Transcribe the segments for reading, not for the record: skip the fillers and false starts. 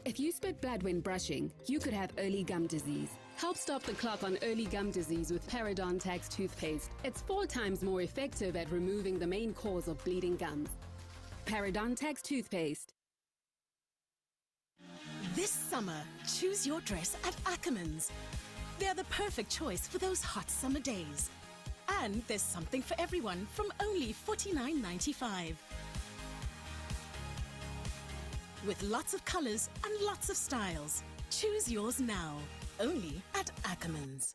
If you spit blood when brushing, you could have early gum disease. Help stop the clot on early gum disease with Parodontax toothpaste. It's 4 times more effective at removing the main cause of bleeding gums. Parodontax toothpaste. This summer, choose your dress at Ackermans. They're the perfect choice for those hot summer days. And there's something for everyone from only $49.95. With lots of colours and lots of styles. Choose yours now, only at Ackermans.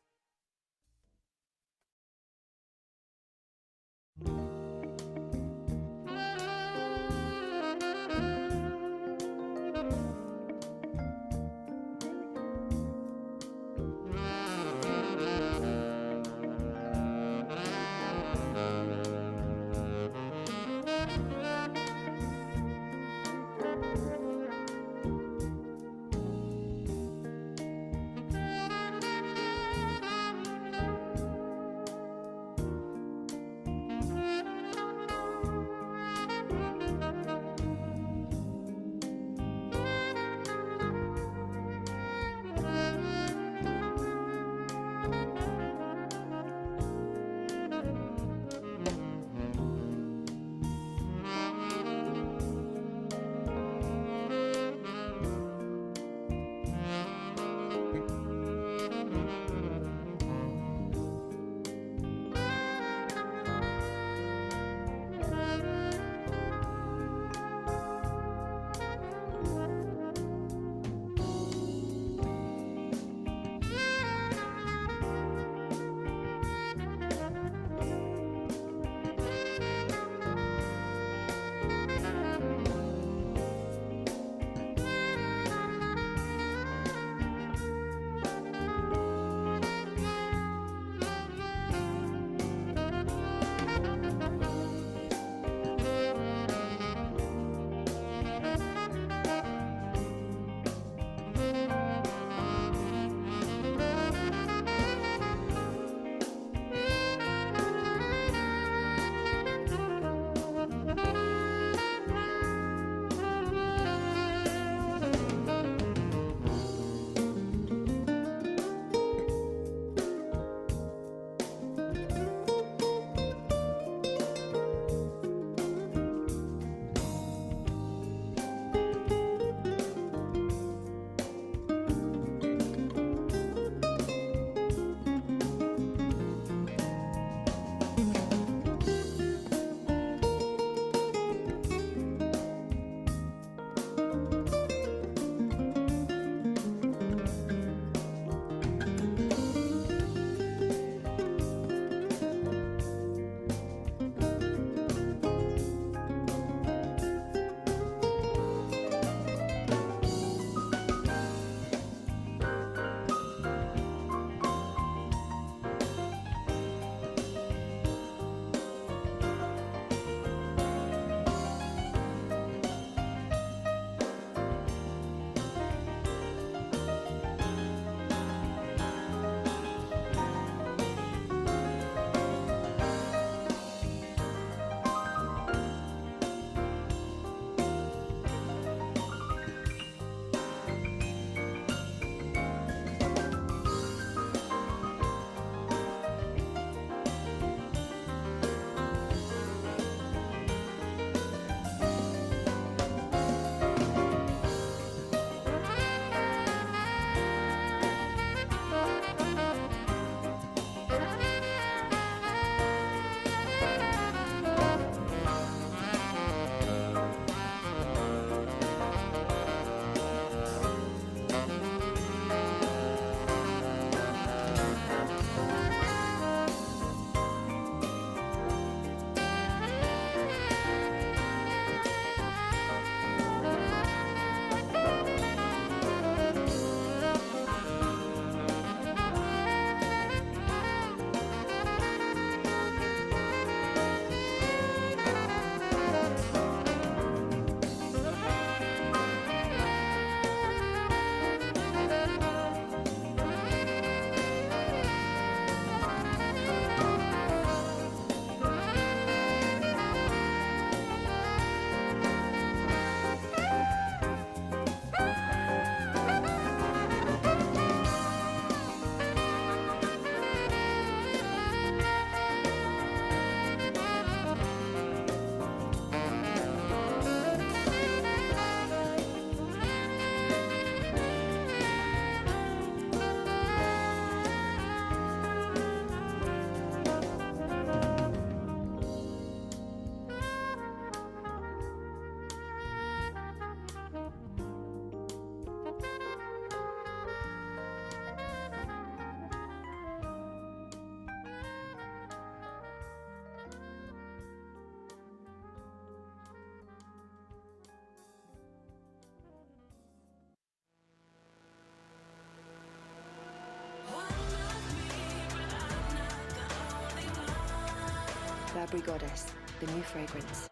Fabry Goddess, the new fragrance.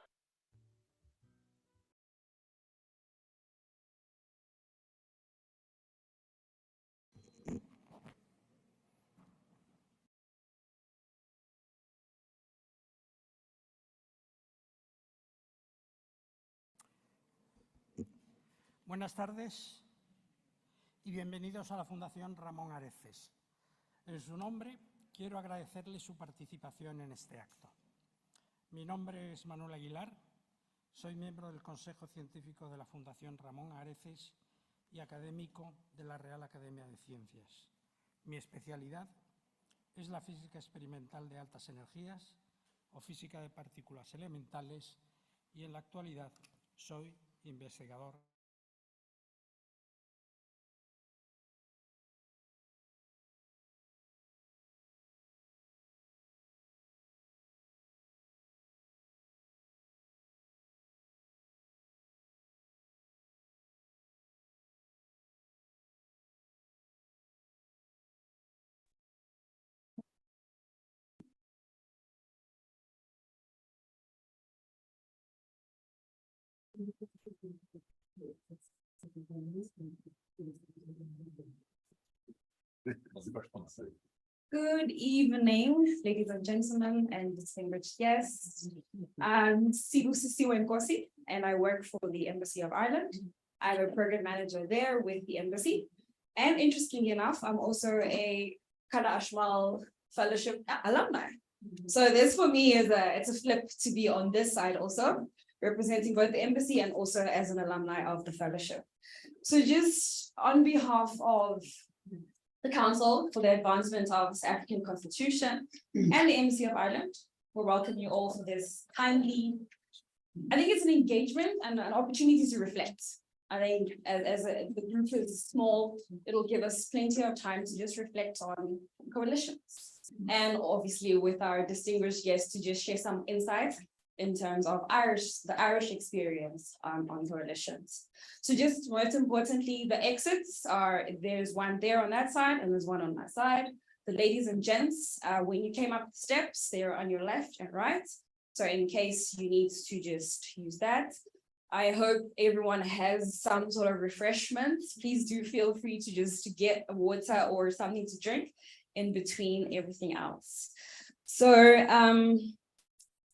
Buenas tardes y bienvenidos a la Fundación Ramón Areces. En su nombre, quiero agradecerle su participación en este acto. Mi nombre es Manuel Aguilar, soy miembro del Consejo Científico de la Fundación Ramón Areces y académico de la Real Academia de Ciencias. Mi especialidad es la física experimental de altas energías o física de partículas elementales y en la actualidad soy investigador . Good evening, ladies and gentlemen, and distinguished guests. I'm Sibusiso Nkosi, and I work for the Embassy of Ireland. I'm a program manager there with the embassy. And interestingly enough, I'm also a Kada Ashmal Fellowship alumni. So this for me is it's a flip to be on this side also, representing both the embassy and also as an alumni of the fellowship. So just on behalf of the Council for the Advancement of the South African Constitution and the Embassy of Ireland, we welcome you all for this timely, I think it's an engagement and an opportunity to reflect. I think the group is small, it'll give us plenty of time to just reflect on coalitions. And obviously with our distinguished guests to just share some insights in terms of the Irish experience on coalitions. So just most importantly, the exits are, there's one there on that side and there's one on my side. The ladies and gents, when you came up the steps, they're on your left and right. So in case you need to just use that. I hope everyone has some sort of refreshments. Please do feel free to just get water or something to drink in between everything else. So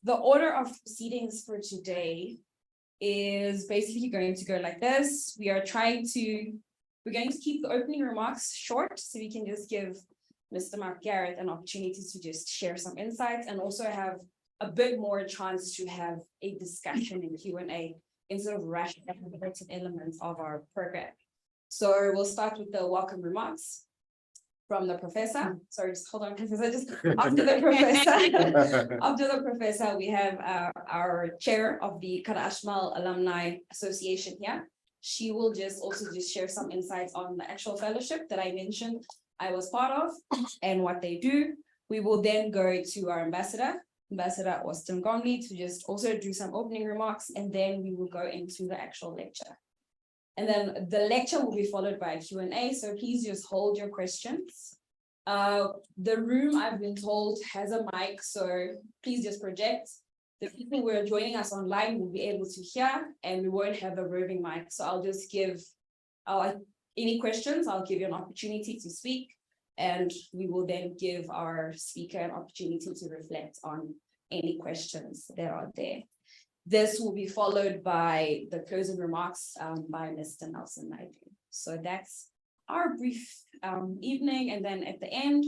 the order of proceedings for today is basically going to go like this. We're going to keep the opening remarks short so we can just give Mr. Mark Garrett an opportunity to just share some insights and also have a bit more chance to have a discussion and Q&A instead of rushing at the elements of our program. So we'll start with the welcome remarks from the professor. Sorry, just hold on, professor. Just after the professor, after the professor, we have our chair of the Kada Ashmal Alumni Association here. She will also share some insights on the actual fellowship that I mentioned I was part of and what they do. We will then go to our Ambassador Austin Gomley, to just also do some opening remarks, and then we will go into the actual lecture. And then the lecture will be followed by a Q&A, so please just hold your questions. The room, I've been told, has a mic, so please just project. The people who are joining us online will be able to hear, and we won't have a roving mic. So I'll just give, any questions, I'll give you an opportunity to speak, and we will then give our speaker an opportunity to reflect on any questions that are there. This will be followed by the closing remarks by Mr. Nelson Naidoo. So that's our brief evening. And then at the end,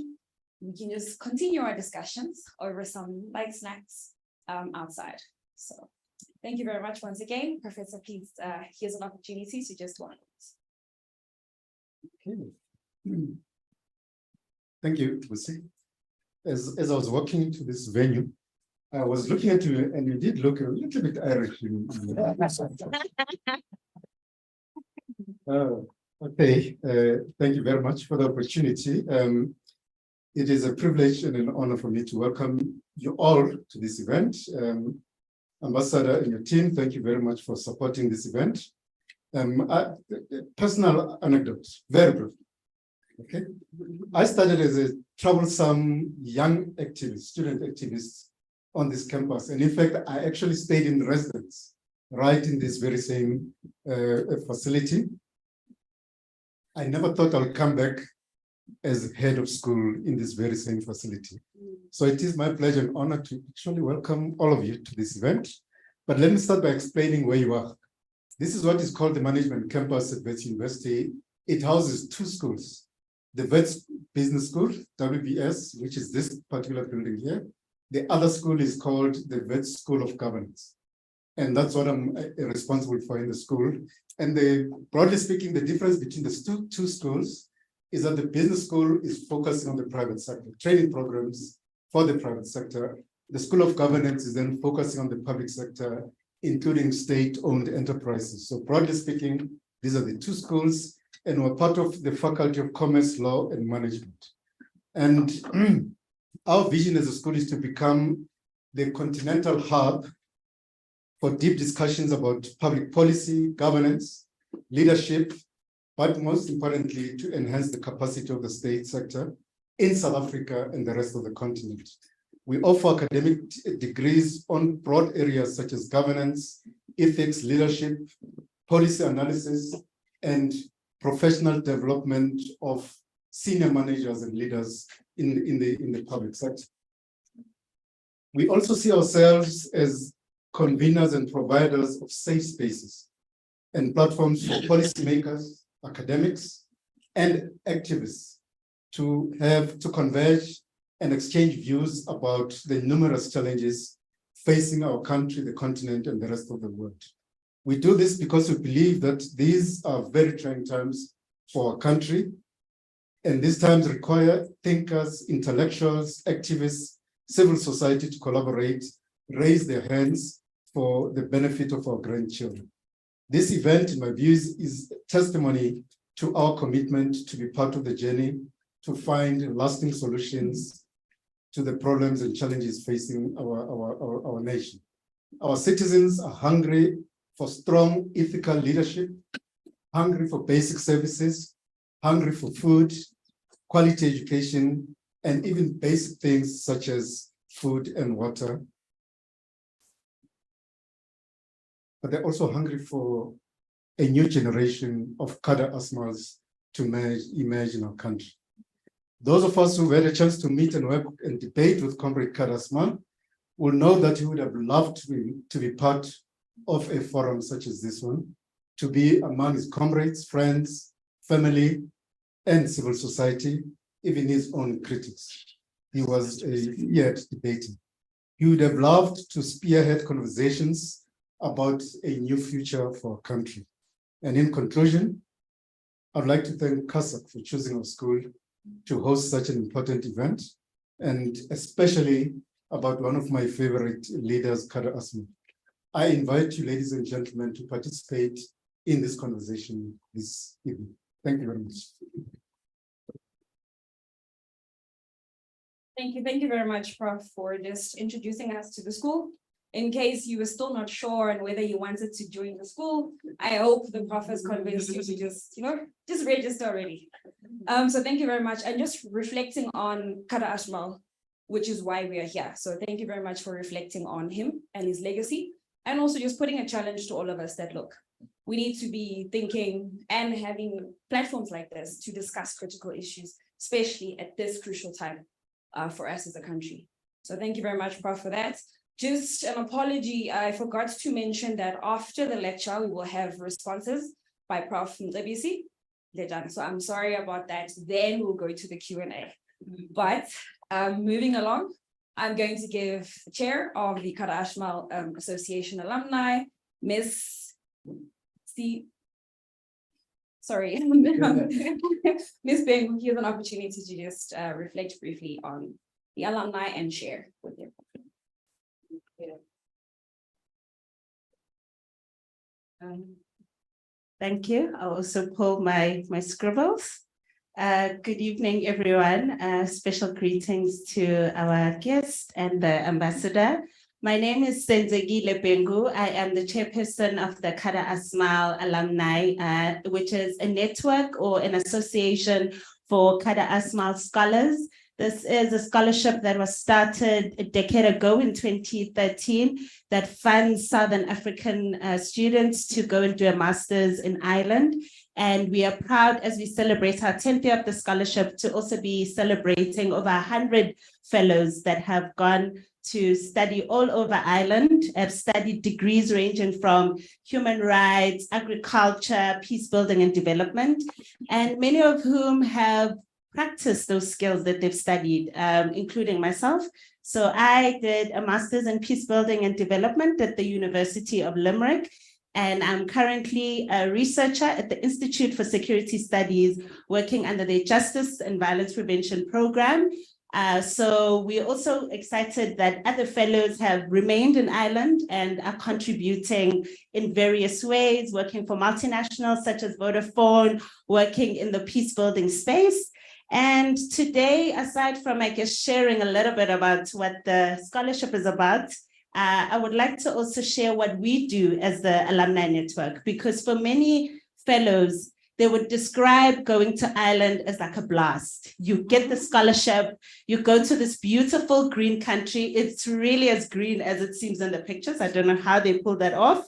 we can just continue our discussions over some light snacks outside. So thank you very much once again. Professor, please, here's an opportunity to just one. Okay. Thank you, Lucy. As I was walking into this venue, I was looking at you, and you did look a little bit Irish. Okay, thank you very much for the opportunity. It is a privilege and an honor for me to welcome you all to this event. Ambassador and your team, thank you very much for supporting this event. Personal anecdote, very brief. Okay, I started as a troublesome young activist, student activist on this campus. And in fact, I actually stayed in residence right in this very same facility. I never thought I'll come back as head of school in this very same facility. So it is my pleasure and honor to actually welcome all of you to this event. But let me start by explaining where you are. This is what is called the Management Campus at Wits University. It houses two schools, the Wits Business School, WBS, which is this particular building here. The other school is called the Wits School of Governance. And that's what I'm responsible for in the school. And broadly speaking, the difference between the two schools is that the business school is focusing on the private sector, training programs for the private sector. The School of Governance is then focusing on the public sector, including state-owned enterprises. So broadly speaking, these are the two schools, and we're part of the Faculty of Commerce, Law, and Management. And our vision as a school is to become the continental hub for deep discussions about public policy, governance, leadership, but most importantly, to enhance the capacity of the state sector in South Africa and the rest of the continent. We offer academic degrees on broad areas such as governance, ethics, leadership, policy analysis, and professional development of senior managers and leaders in the public sector. We also see ourselves as conveners and providers of safe spaces and platforms for policymakers, academics, and activists to converge and exchange views about the numerous challenges facing our country, the continent, and the rest of the world. We do this because we believe that these are very trying times for our country, and these times require thinkers, intellectuals, activists, civil society to collaborate, raise their hands for the benefit of our grandchildren. This event, in my views, is testimony to our commitment to be part of the journey to find lasting solutions to the problems and challenges facing our nation. Our citizens are hungry for strong ethical leadership, hungry for basic services, hungry for food, quality education, and even basic things such as food and water. But they're also hungry for a new generation of Kada Asmals to emerge in our country. Those of us who had a chance to meet and work and debate with Comrade Kada Asmal will know that he would have loved to be part of a forum such as this one, to be among his comrades, friends, family, and civil society, even his own critics. He was yet debating. He would have loved to spearhead conversations about a new future for our country. And in conclusion, I'd like to thank CASAC for choosing our school to host such an important event, and especially about one of my favorite leaders, Kada Asmal. I invite you, ladies and gentlemen, to participate in this conversation this evening. Thank you very much. Thank you very much, Prof, for just introducing us to the school. In case you were still not sure on whether you wanted to join the school, I hope the Prof has convinced you to just register already. So thank you very much. And just reflecting on Kada Asmal, which is why we are here. So thank you very much for reflecting on him and his legacy, and also just putting a challenge to all of us that, look, we need to be thinking and having platforms like this to discuss critical issues, especially at this crucial time for us as a country. So thank you very much, Prof, for that. Just an apology, I forgot to mention that after the lecture, we will have responses by Prof Mcebisi. So I'm sorry about that. Then we'll go to the Q&A. But moving along, I'm going to give the chair of the Kada Asmal Association alumni, Miss Bengu, here's an opportunity to just reflect briefly on the alumni and share with you. Thank you. I'll also pull my scribbles. Good evening, everyone. Special greetings to our guest and the ambassador. My name is Senzegile Bengu. I am the chairperson of the Kada Asmal alumni, which is a network or an association for Kada Asmal scholars This is a scholarship that was started a decade ago in 2013 that funds Southern African students to go and do a master's in Ireland. And we are proud as we celebrate our 10th year of the scholarship to also be celebrating over 100 fellows that have gone to study all over Ireland, have studied degrees ranging from human rights, agriculture, peace building and development, and many of whom have practiced those skills that they've studied, including myself. So I did a master's in peace building and development at the University of Limerick, and I'm currently a researcher at the Institute for Security Studies, working under the Justice and Violence Prevention Program. So we're also excited that other fellows have remained in Ireland and are contributing in various ways, working for multinationals such as Vodafone, working in the peace building space. And today, aside from, I guess, sharing a little bit about what the scholarship is about, I would like to also share what we do as the Alumni Network, because for many fellows, they would describe going to Ireland as like a blast. You get the scholarship, you go to this beautiful green country. It's really as green as it seems in the pictures. I don't know how they pull that off.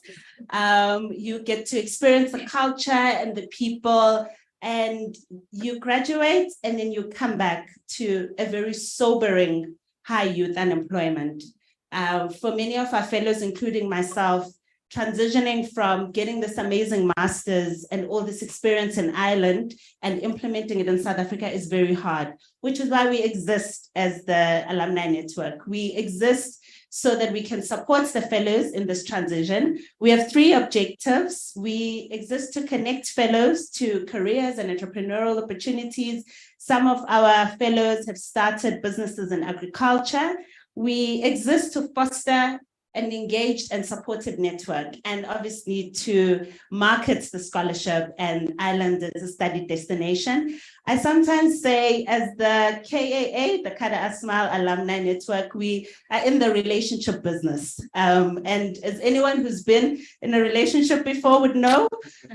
You get to experience the culture and the people, and you graduate and then you come back to a very sobering high youth unemployment. For many of our fellows, including myself, transitioning from getting this amazing master's and all this experience in Ireland and implementing it in South Africa is very hard, which is why we exist as the Alumni Network. We exist so that we can support the fellows in this transition. We have 3 objectives. We exist to connect fellows to careers and entrepreneurial opportunities. Some of our fellows have started businesses in agriculture. We exist to foster an engaged and supportive network, and obviously to market the scholarship and Ireland as a study destination. I sometimes say, as the KAA, the Kada Asmal Alumni Network, we are in the relationship business. And as anyone who's been in a relationship before would know,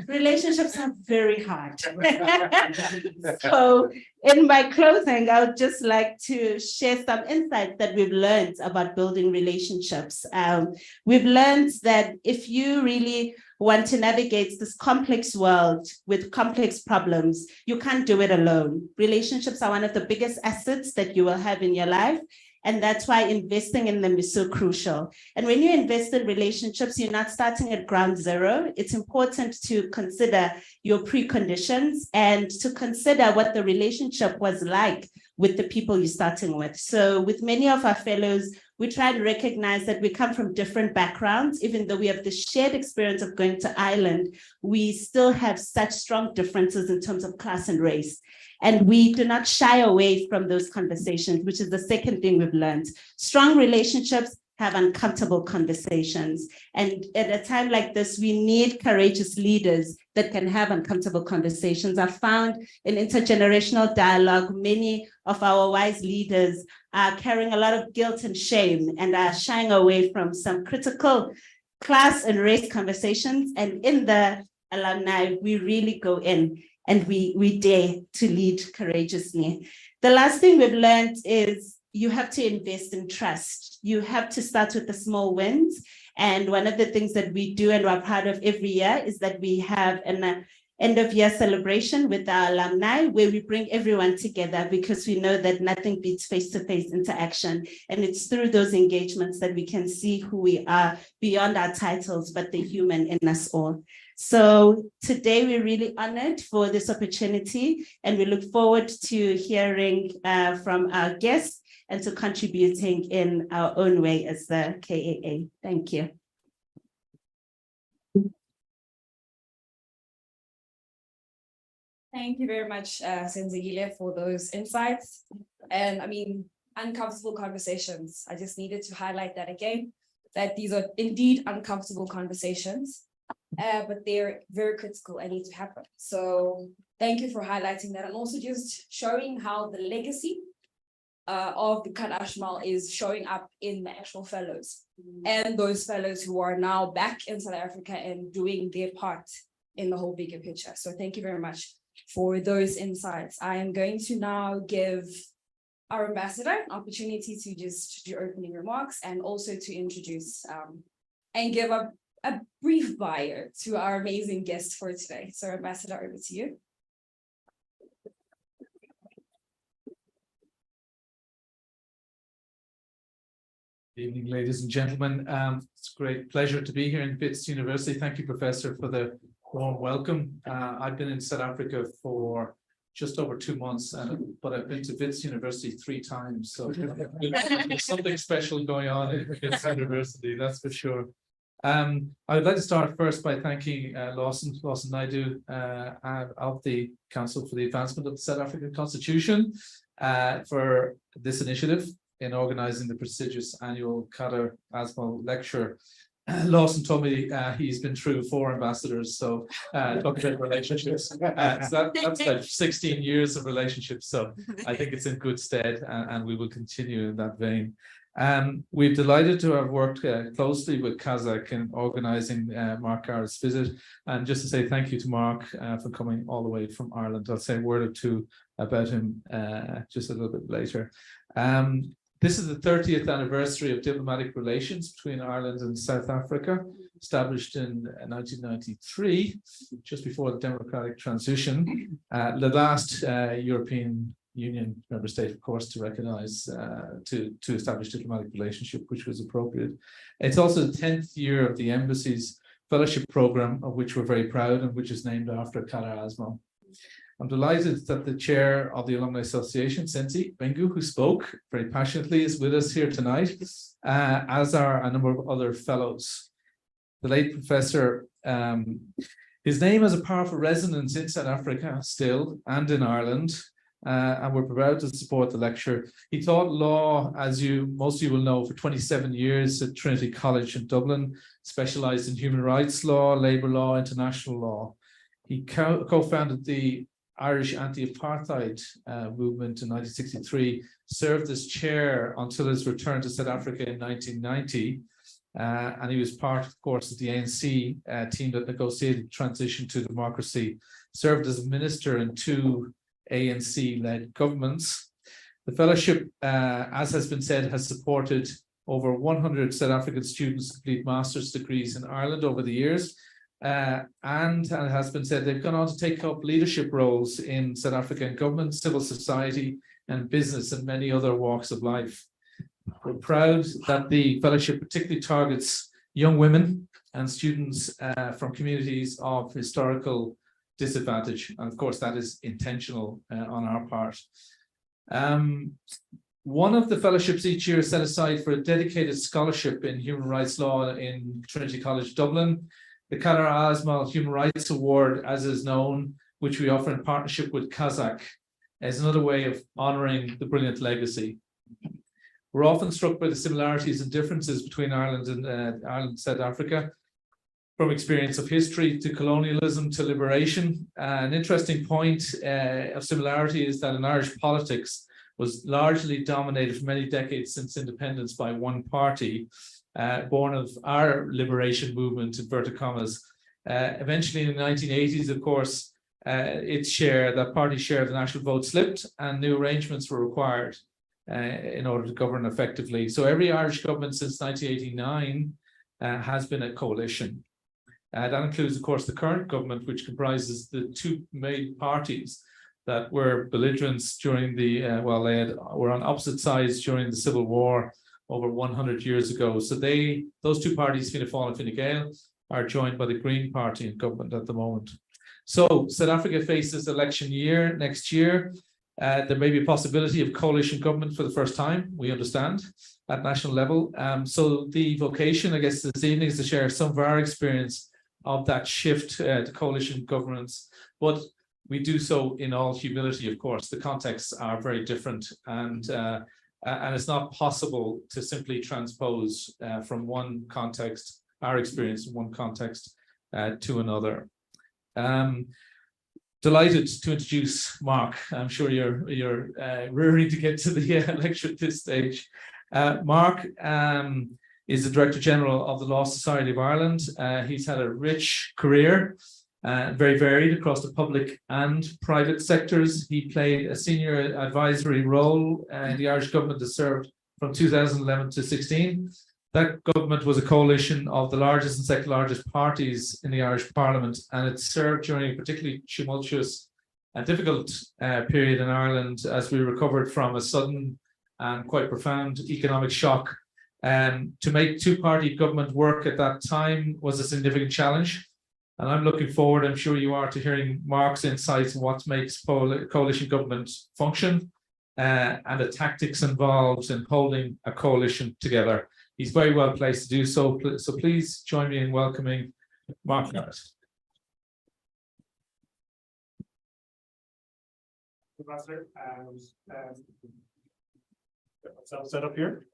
relationships are very hard. So in my closing, I would just like to share some insights that we've learned about building relationships. We've learned that if you really want to navigate this complex world with complex problems, you can't do it alone. Relationships are one of the biggest assets that you will have in your life. And that's why investing in them is so crucial. And when you invest in relationships, you're not starting at ground zero. It's important to consider your preconditions and to consider what the relationship was like with the people you're starting with. So with many of our fellows, we try to recognize that we come from different backgrounds. Even though we have the shared experience of going to Ireland, we still have such strong differences in terms of class and race. And we do not shy away from those conversations, which is the second thing we've learned. Strong relationships have uncomfortable conversations. And at a time like this, we need courageous leaders that can have uncomfortable conversations. I found in intergenerational dialogue, many of our wise leaders are carrying a lot of guilt and shame and are shying away from some critical class and race conversations. And in the alumni, we really go in and we dare to lead courageously. The last thing we've learned is you have to invest in trust. You have to start with the small wins. And one of the things that we do and we're proud of every year is that we have an end of year celebration with our alumni where we bring everyone together because we know that nothing beats face-to-face interaction. And it's through those engagements that we can see who we are beyond our titles, but the human in us all. So today we're really honored for this opportunity and we look forward to hearing from our guests and to contributing in our own way as the KAA. Thank you. Thank you very much, Senzegile, for those insights. And I mean, uncomfortable conversations. I just needed to highlight that again, that these are indeed uncomfortable conversations, but they're very critical and need to happen. So thank you for highlighting that and also just showing how the legacy of the Kada Ashmal is showing up in the actual fellows and those fellows who are now back in South Africa and doing their part in the whole bigger picture. So thank you very much for those insights. I am going to now give our ambassador an opportunity to just do opening remarks and also to introduce and give a brief bio to our amazing guest for today. So Ambassador, over to you. Good evening, ladies and gentlemen. It's a great pleasure to be here in Wits University. Thank you, Professor, for the warm welcome. I've been in South Africa for just over 2 months, but I've been to Wits University 3 times. So there's something special going on in Wits University, that's for sure. I would like to start first by thanking Lawson Naidoo of the Council for the Advancement of the South African Constitution for this initiative in organising the prestigious annual Kader Asmal lecture. Lawson told me he's been through 4 ambassadors, so talking about relationships. So that's like 16 years of relationships, so I think it's in good stead, and we will continue in that vein. We're delighted to have worked closely with Kazakh in organising Mark Garrett's visit, and just to say thank you to Mark for coming all the way from Ireland. I'll say a word or two about him just a little bit later. This is the 30th anniversary of diplomatic relations between Ireland and South Africa, established in 1993, just before the democratic transition. The last European Union member state, of course, to recognise, to establish diplomatic relationship, which was appropriate. It's also the 10th year of the Embassy's fellowship programme, of which we're very proud and which is named after Kader Asmal. I'm delighted that the chair of the Alumni Association, Sensi Bengu, who spoke very passionately, is with us here tonight, as are a number of other fellows. The late professor, his name has a powerful resonance in South Africa still and in Ireland, and we're proud to support the lecture. He taught law, as most of you will know, for 27 years at Trinity College in Dublin, specialised in human rights law, labour law, international law. He co-founded the Irish anti-apartheid movement in 1963, served as chair until his return to South Africa in 1990, and he was part, of course, of the ANC team that negotiated transition to democracy, served as a minister in 2 ANC-led governments. The fellowship, as has been said, has supported over 100 South African students complete master's degrees in Ireland over the years. And it has been said they've gone on to take up leadership roles in South African government, civil society, and business, and many other walks of life. We're proud that the fellowship particularly targets young women and students from communities of historical disadvantage, and of course that is intentional on our part. One of the fellowships each year is set aside for a dedicated scholarship in human rights law in Trinity College Dublin. The Kader Asmal Human Rights Award, as is known, which we offer in partnership with Kazakh, is another way of honouring the brilliant legacy. We're often struck by the similarities and differences between Ireland and South Africa, from experience of history to colonialism to liberation. An interesting point of similarity is that in Irish politics was largely dominated for many decades since independence by one party, born of our liberation movement, inverted commas. Eventually in the 1980s, of course, that party's share of the national vote slipped and new arrangements were required in order to govern effectively. So every Irish government since 1989 has been a coalition. That includes, of course, the current government, which comprises the 2 main parties that were belligerents during the, were on opposite sides during the Civil War over 100 years ago. So those 2 parties, Fianna Fáil and Fine Gael, are joined by the Green Party in government at the moment. So South Africa faces election year next year. There may be a possibility of coalition government for the first time, we understand, at national level. So the vocation, I guess, this evening is to share some of our experience of that shift to coalition governance. But we do so in all humility, of course. The contexts are very different, and it's not possible to simply transpose from one context, our experience in one context, to another. Delighted to introduce Mark. I'm sure you're rearing to get to the lecture at this stage. Mark is the Director General of the Law Society of Ireland. He's had a rich career very varied across the public and private sectors. He played a senior advisory role in the Irish government that served from 2011 to 16. That government was a coalition of the largest and second largest parties in the Irish Parliament, and it served during a particularly tumultuous and difficult period in Ireland as we recovered from a sudden and quite profound economic shock. To make two-party government work at that time was a significant challenge. And I'm looking forward, I'm sure you are, to hearing Mark's insights on what makes coalition government function and the tactics involved in holding a coalition together. He's very well placed to do so. So please join me in welcoming Mark Garrett. Set up here.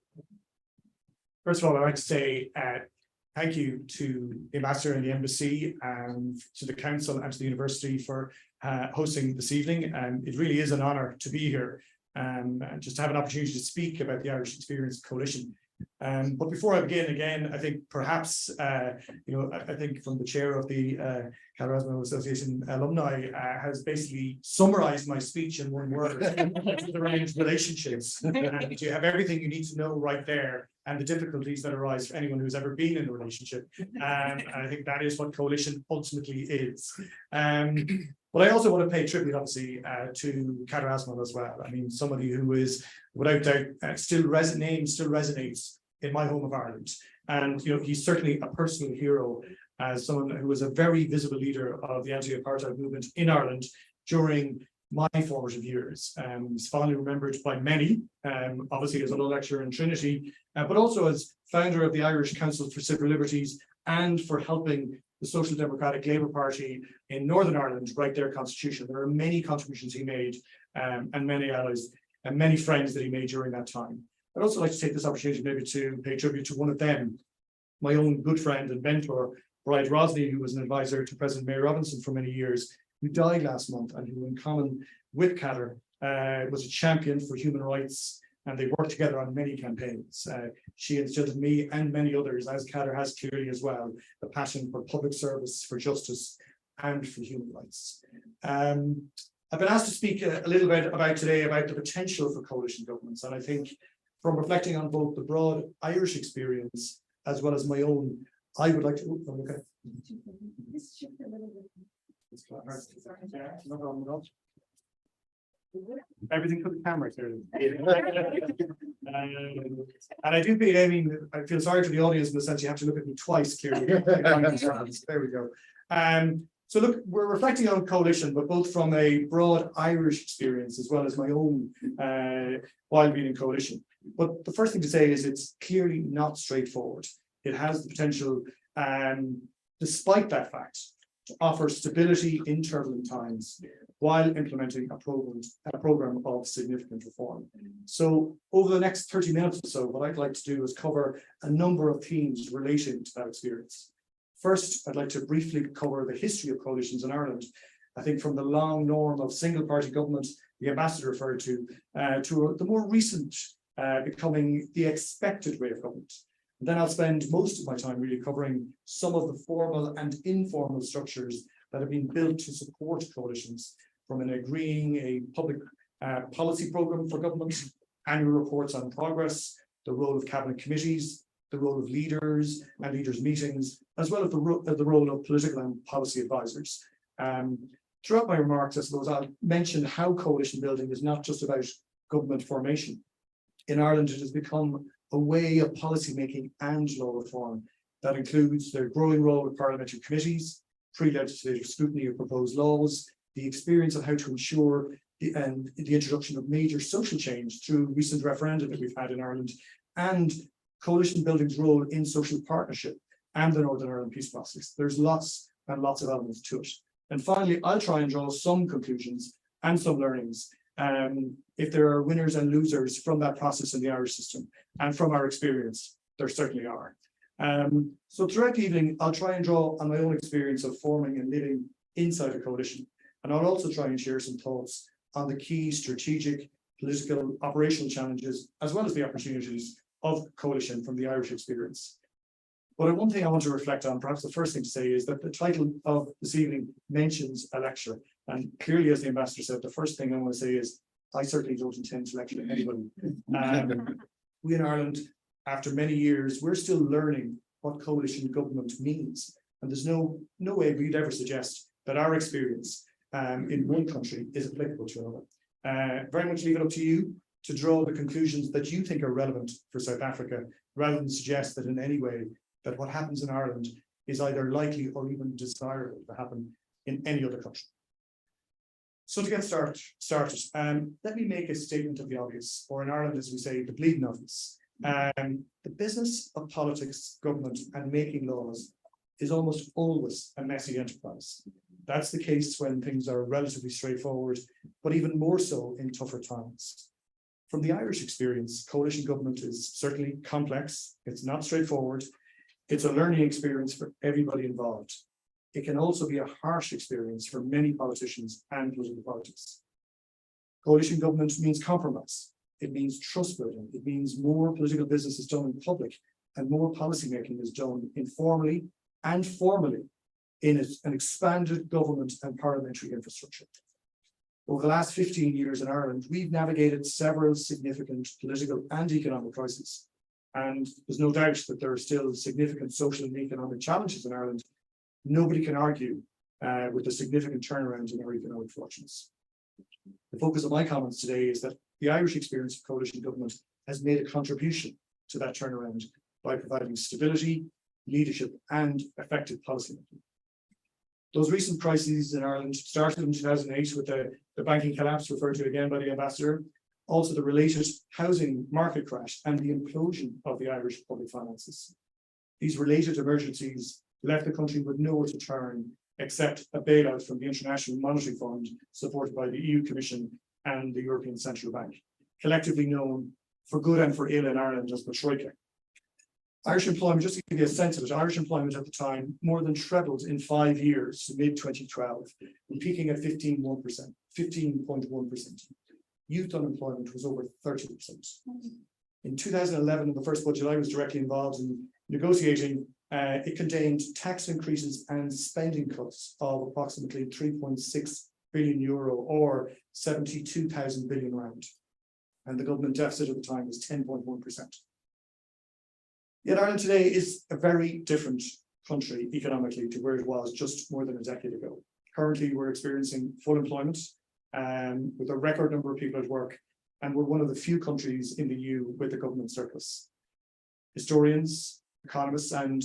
First of all, I'd like to say thank you to the Ambassador and the Embassy and to the Council and to the University for hosting this evening. And it really is an honour to be here and just to have an opportunity to speak about the Irish Experience Coalition. But before I begin again, I think perhaps, I think from the chair of the Cather Asman Association alumni has basically summarized my speech in one word, around relationships. And you have everything you need to know right there and the difficulties that arise for anyone who's ever been in a relationship. And I think that is what coalition ultimately is. But I also want to pay tribute, obviously, to Cather Asman as well. I mean, somebody who is, without doubt, still resonates in my home of Ireland. And, he's certainly a personal hero as someone who was a very visible leader of the anti-apartheid movement in Ireland during my formative years. He's fondly remembered by many, obviously as a law lecturer in Trinity, but also as founder of the Irish Council for Civil Liberties and for helping the Social Democratic Labour Party in Northern Ireland write their constitution. There are many contributions he made and many allies and many friends that he made during that time. I'd also like to take this opportunity maybe to pay tribute to one of them, my own good friend and mentor, Bride Rosny, who was an advisor to President May Robinson for many years, who died last month and who, in common with Cather, was a champion for human rights, and they worked together on many campaigns. She instilled in me and many others, as Cather has clearly as well, the passion for public service, for justice, and for human rights. I've been asked to speak a little bit today about the potential for coalition governments, and I think from reflecting on both the broad Irish experience as well as my own, I would like to. Oh, okay. No problem at all. Everything for the camera here. And I do feel, I feel sorry for the audience in the sense you have to look at me twice clearly. There we go. So look, we're reflecting on coalition, but both from a broad Irish experience as well as my own while being in coalition. But the first thing to say is it's clearly not straightforward. It has the potential, despite that fact, to offer stability in turbulent times while implementing a program of significant reform. So over the next 30 minutes or so, what I'd like to do is cover a number of themes relating to that experience. First, I'd like to briefly cover the history of coalitions in Ireland. I think from the long norm of single-party government, the Ambassador referred to the more recent becoming the expected way of government. And then I'll spend most of my time really covering some of the formal and informal structures that have been built to support coalitions, from an agreeing a public policy programme for government, annual reports on progress, the role of cabinet committees, the role of leaders and leaders' meetings, as well as the role of political and policy advisors. Throughout my remarks, I suppose I'll mention how coalition building is not just about government formation. In Ireland, it has become a way of policy making and law reform that includes the growing role of parliamentary committees, pre-legislative scrutiny of proposed laws, the experience of how to ensure the introduction of major social change through recent referenda that we've had in Ireland, and coalition building's role in social partnership and the Northern Ireland peace process. There's lots and lots of elements to it. And finally, I'll try and draw some conclusions and some learnings if there are winners and losers from that process in the Irish system, and from our experience, there certainly are. So throughout the evening, I'll try and draw on my own experience of forming and living inside a coalition. And I'll also try and share some thoughts on the key strategic, political, operational challenges, as well as the opportunities of coalition from the Irish experience. But one thing I want to reflect on, perhaps the first thing to say, is that the title of this evening mentions a lecture. And clearly, as the ambassador said, the first thing I want to say is, I certainly don't intend to lecture anybody. We in Ireland, after many years, we're still learning what coalition government means. And there's no way we'd ever suggest that our experience in one country is applicable to another. Very much leave it up to you to draw the conclusions that you think are relevant for South Africa, rather than suggest that in any way that what happens in Ireland is either likely or even desirable to happen in any other country. So to get started, let me make a statement of the obvious, or in Ireland, as we say, the bleeding obvious. The business of politics, government, and making laws is almost always a messy enterprise. That's the case when things are relatively straightforward, but even more so in tougher times. From the Irish experience, coalition government is certainly complex. It's not straightforward. It's a learning experience for everybody involved. It can also be a harsh experience for many politicians and political parties. Coalition government means compromise. It means trust building. It means more political business is done in public and more policy making is done informally and formally in an expanded government and parliamentary infrastructure. Over the last 15 years in Ireland, we've navigated several significant political and economic crises. And there's no doubt that there are still significant social and economic challenges in Ireland. Nobody can argue with the significant turnaround in our economic fortunes. The focus of my comments today is that the Irish experience of coalition government has made a contribution to that turnaround by providing stability, leadership, and effective policymaking. Those recent crises in Ireland started in 2008 with the banking collapse referred to again by the ambassador, also the related housing market crash and the implosion of the Irish public finances. These related emergencies left the country with nowhere to turn except a bailout from the International Monetary Fund, supported by the EU Commission and the European Central Bank, collectively known for good and for ill in Ireland as the Troika. Irish employment, just to give you a sense of it, Irish employment at the time more than trebled in 5 years to mid-2012, peaking at 15.1%. Youth unemployment was over 30%. In 2011, in the first budget I was directly involved in negotiating, it contained tax increases and spending cuts of approximately 3.6 billion euro or 72,000 billion rand. And the government deficit at the time was 10.1%. Yet Ireland today is a very different country economically to where it was just more than a decade ago. Currently, we're experiencing full employment with a record number of people at work, and we're one of the few countries in the EU with a government surplus. Historians, economists, and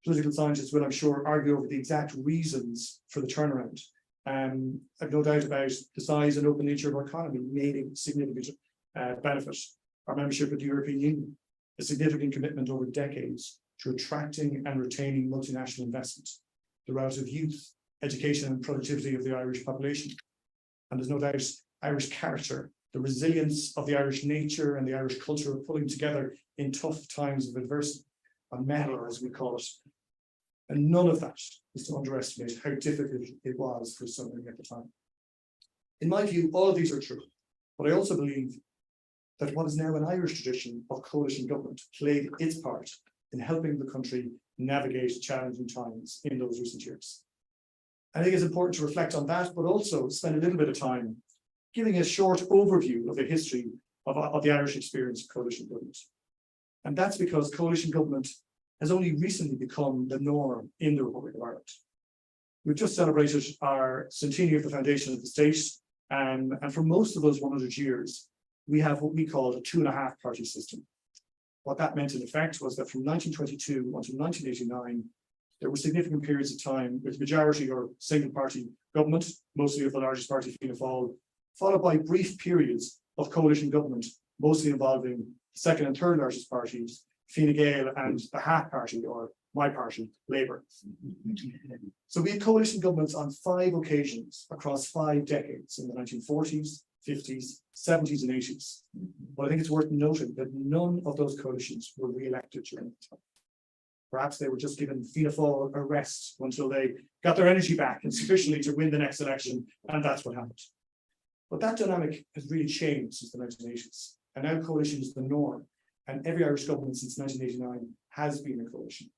political scientists will, I'm sure, argue over the exact reasons for the turnaround. I've no doubt about the size and open nature of our economy remaining significant benefit. Our membership of the European Union, a significant commitment over decades to attracting and retaining multinational investment, the relative youth, education and productivity of the Irish population. And there's no doubt Irish character, the resilience of the Irish nature and the Irish culture of pulling together in tough times of adversity, a mettle as we call it. And none of that is to underestimate how difficult it was for so many at the time. In my view, all of these are true, but I also believe that what is now an Irish tradition of coalition government played its part in helping the country navigate challenging times in those recent years. I think it's important to reflect on that, but also spend a little bit of time giving a short overview of the history of the Irish experience of coalition government. And that's because coalition government has only recently become the norm in the Republic of Ireland. We've just celebrated our centenary of the foundation of the state, and for most of those 100 years, we have what we call a 2.5 party system. What that meant in effect was that from 1922 until 1989, there were significant periods of time with majority or single party government, mostly of the largest party, Fianna Fáil, followed by brief periods of coalition government, mostly involving the second and third largest parties, Fine Gael and the Half Party, or my party, Labour. So we had coalition governments on 5 occasions across 5 decades in the 1940s, 50s, 70s, and 80s. But I think it's worth noting that none of those coalitions were re-elected during the time. Perhaps they were just given Fianna Fáil a rest until they got their energy back and sufficiently to win the next election, and that's what happened. But that dynamic has really changed since the 1980s, and now coalition is the norm, and every Irish government since 1989 has been a coalition.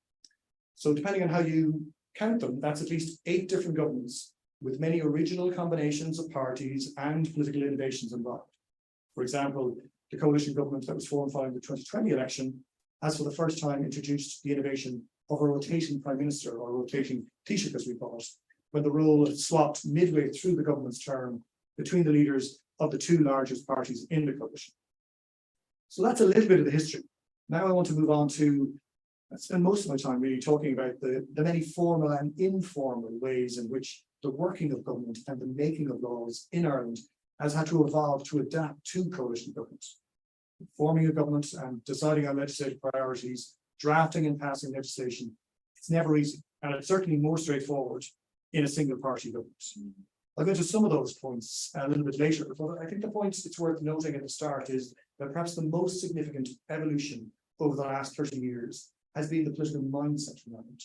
So depending on how you count them, that's at least 8 different governments with many original combinations of parties and political innovations involved. For example, the coalition government that was formed following the 2020 election has for the first time introduced the innovation of a rotating prime minister, or rotating Taoiseach as we call it, when the role swapped midway through the government's term between the leaders of the 2 largest parties in the coalition. So that's a little bit of the history. Now I want to move on to spend most of my time really talking about the many formal and informal ways in which the working of government and the making of laws in Ireland has had to evolve to adapt to coalition governments. Forming a government and deciding on legislative priorities, drafting and passing legislation, it's never easy, and it's certainly more straightforward in a single party government. I'll go into some of those points a little bit later, but I think the point it's worth noting at the start is that perhaps the most significant evolution over the last 30 years has been the political mindset in Ireland.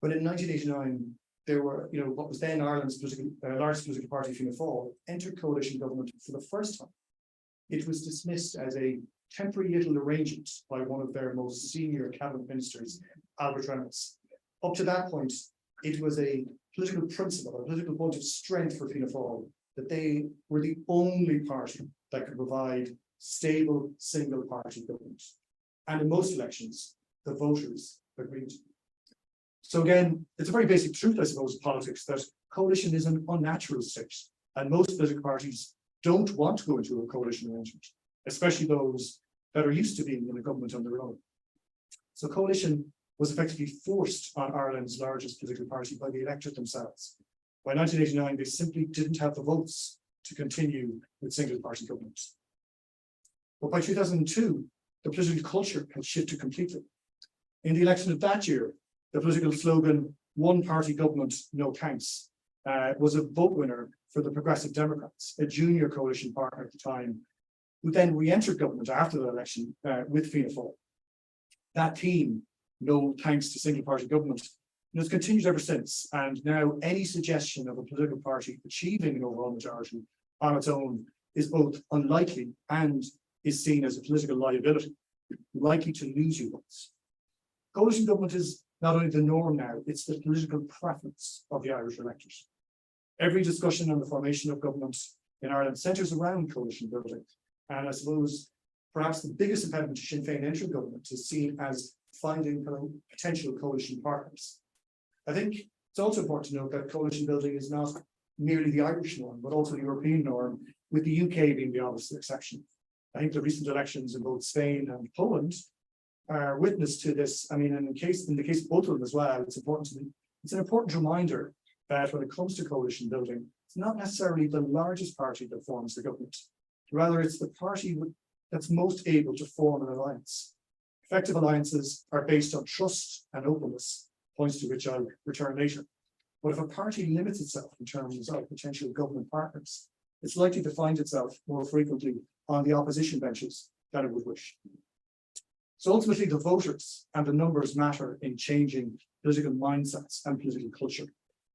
But in 1989, there were, what was then Ireland's largest political party, Fianna Fáil, entered coalition government for the first time. It was dismissed as a temporary little arrangement by one of their most senior cabinet ministers, Albert Reynolds. Up to that point, it was a political principle, a political point of strength for Fianna Fáil, that they were the only party that could provide stable single party government. And in most elections, the voters agreed. So again, it's a very basic truth, I suppose, in politics, that coalition is an unnatural state, and most political parties don't want to go into a coalition arrangement, especially those that are used to being in a government on their own. So coalition was effectively forced on Ireland's largest political party by the electorate themselves. By 1989, they simply didn't have the votes to continue with single party governments. But by 2002, the political culture had shifted completely. In the election of that year, the political slogan, "One party government, no thanks," was a vote winner for the Progressive Democrats, a junior coalition partner at the time, who then re-entered government after the election with Fianna Fáil. That theme, no thanks to single party government, has continued ever since, and now any suggestion of a political party achieving an overall majority on its own is both unlikely and is seen as a political liability, likely to lose you votes. Coalition government is not only the norm now, it's the political preference of the Irish electors. Every discussion on the formation of government in Ireland centres around coalition building, and I suppose perhaps the biggest impediment to Sinn Féin entering government is seen as finding potential coalition partners. I think it's also important to note that coalition building is not merely the Irish norm, but also the European norm, with the UK being the obvious exception. I think the recent elections in both Spain and Poland are witness to this. I mean, in the case of both of them as well, it's an important reminder that when it comes to coalition building, it's not necessarily the largest party that forms the government. Rather, it's the party that's most able to form an alliance. Effective alliances are based on trust and openness, points to which I'll return later. But if a party limits itself in terms of potential government partners, it's likely to find itself more frequently on the opposition benches than it would wish. So ultimately, the voters and the numbers matter in changing political mindsets and political culture.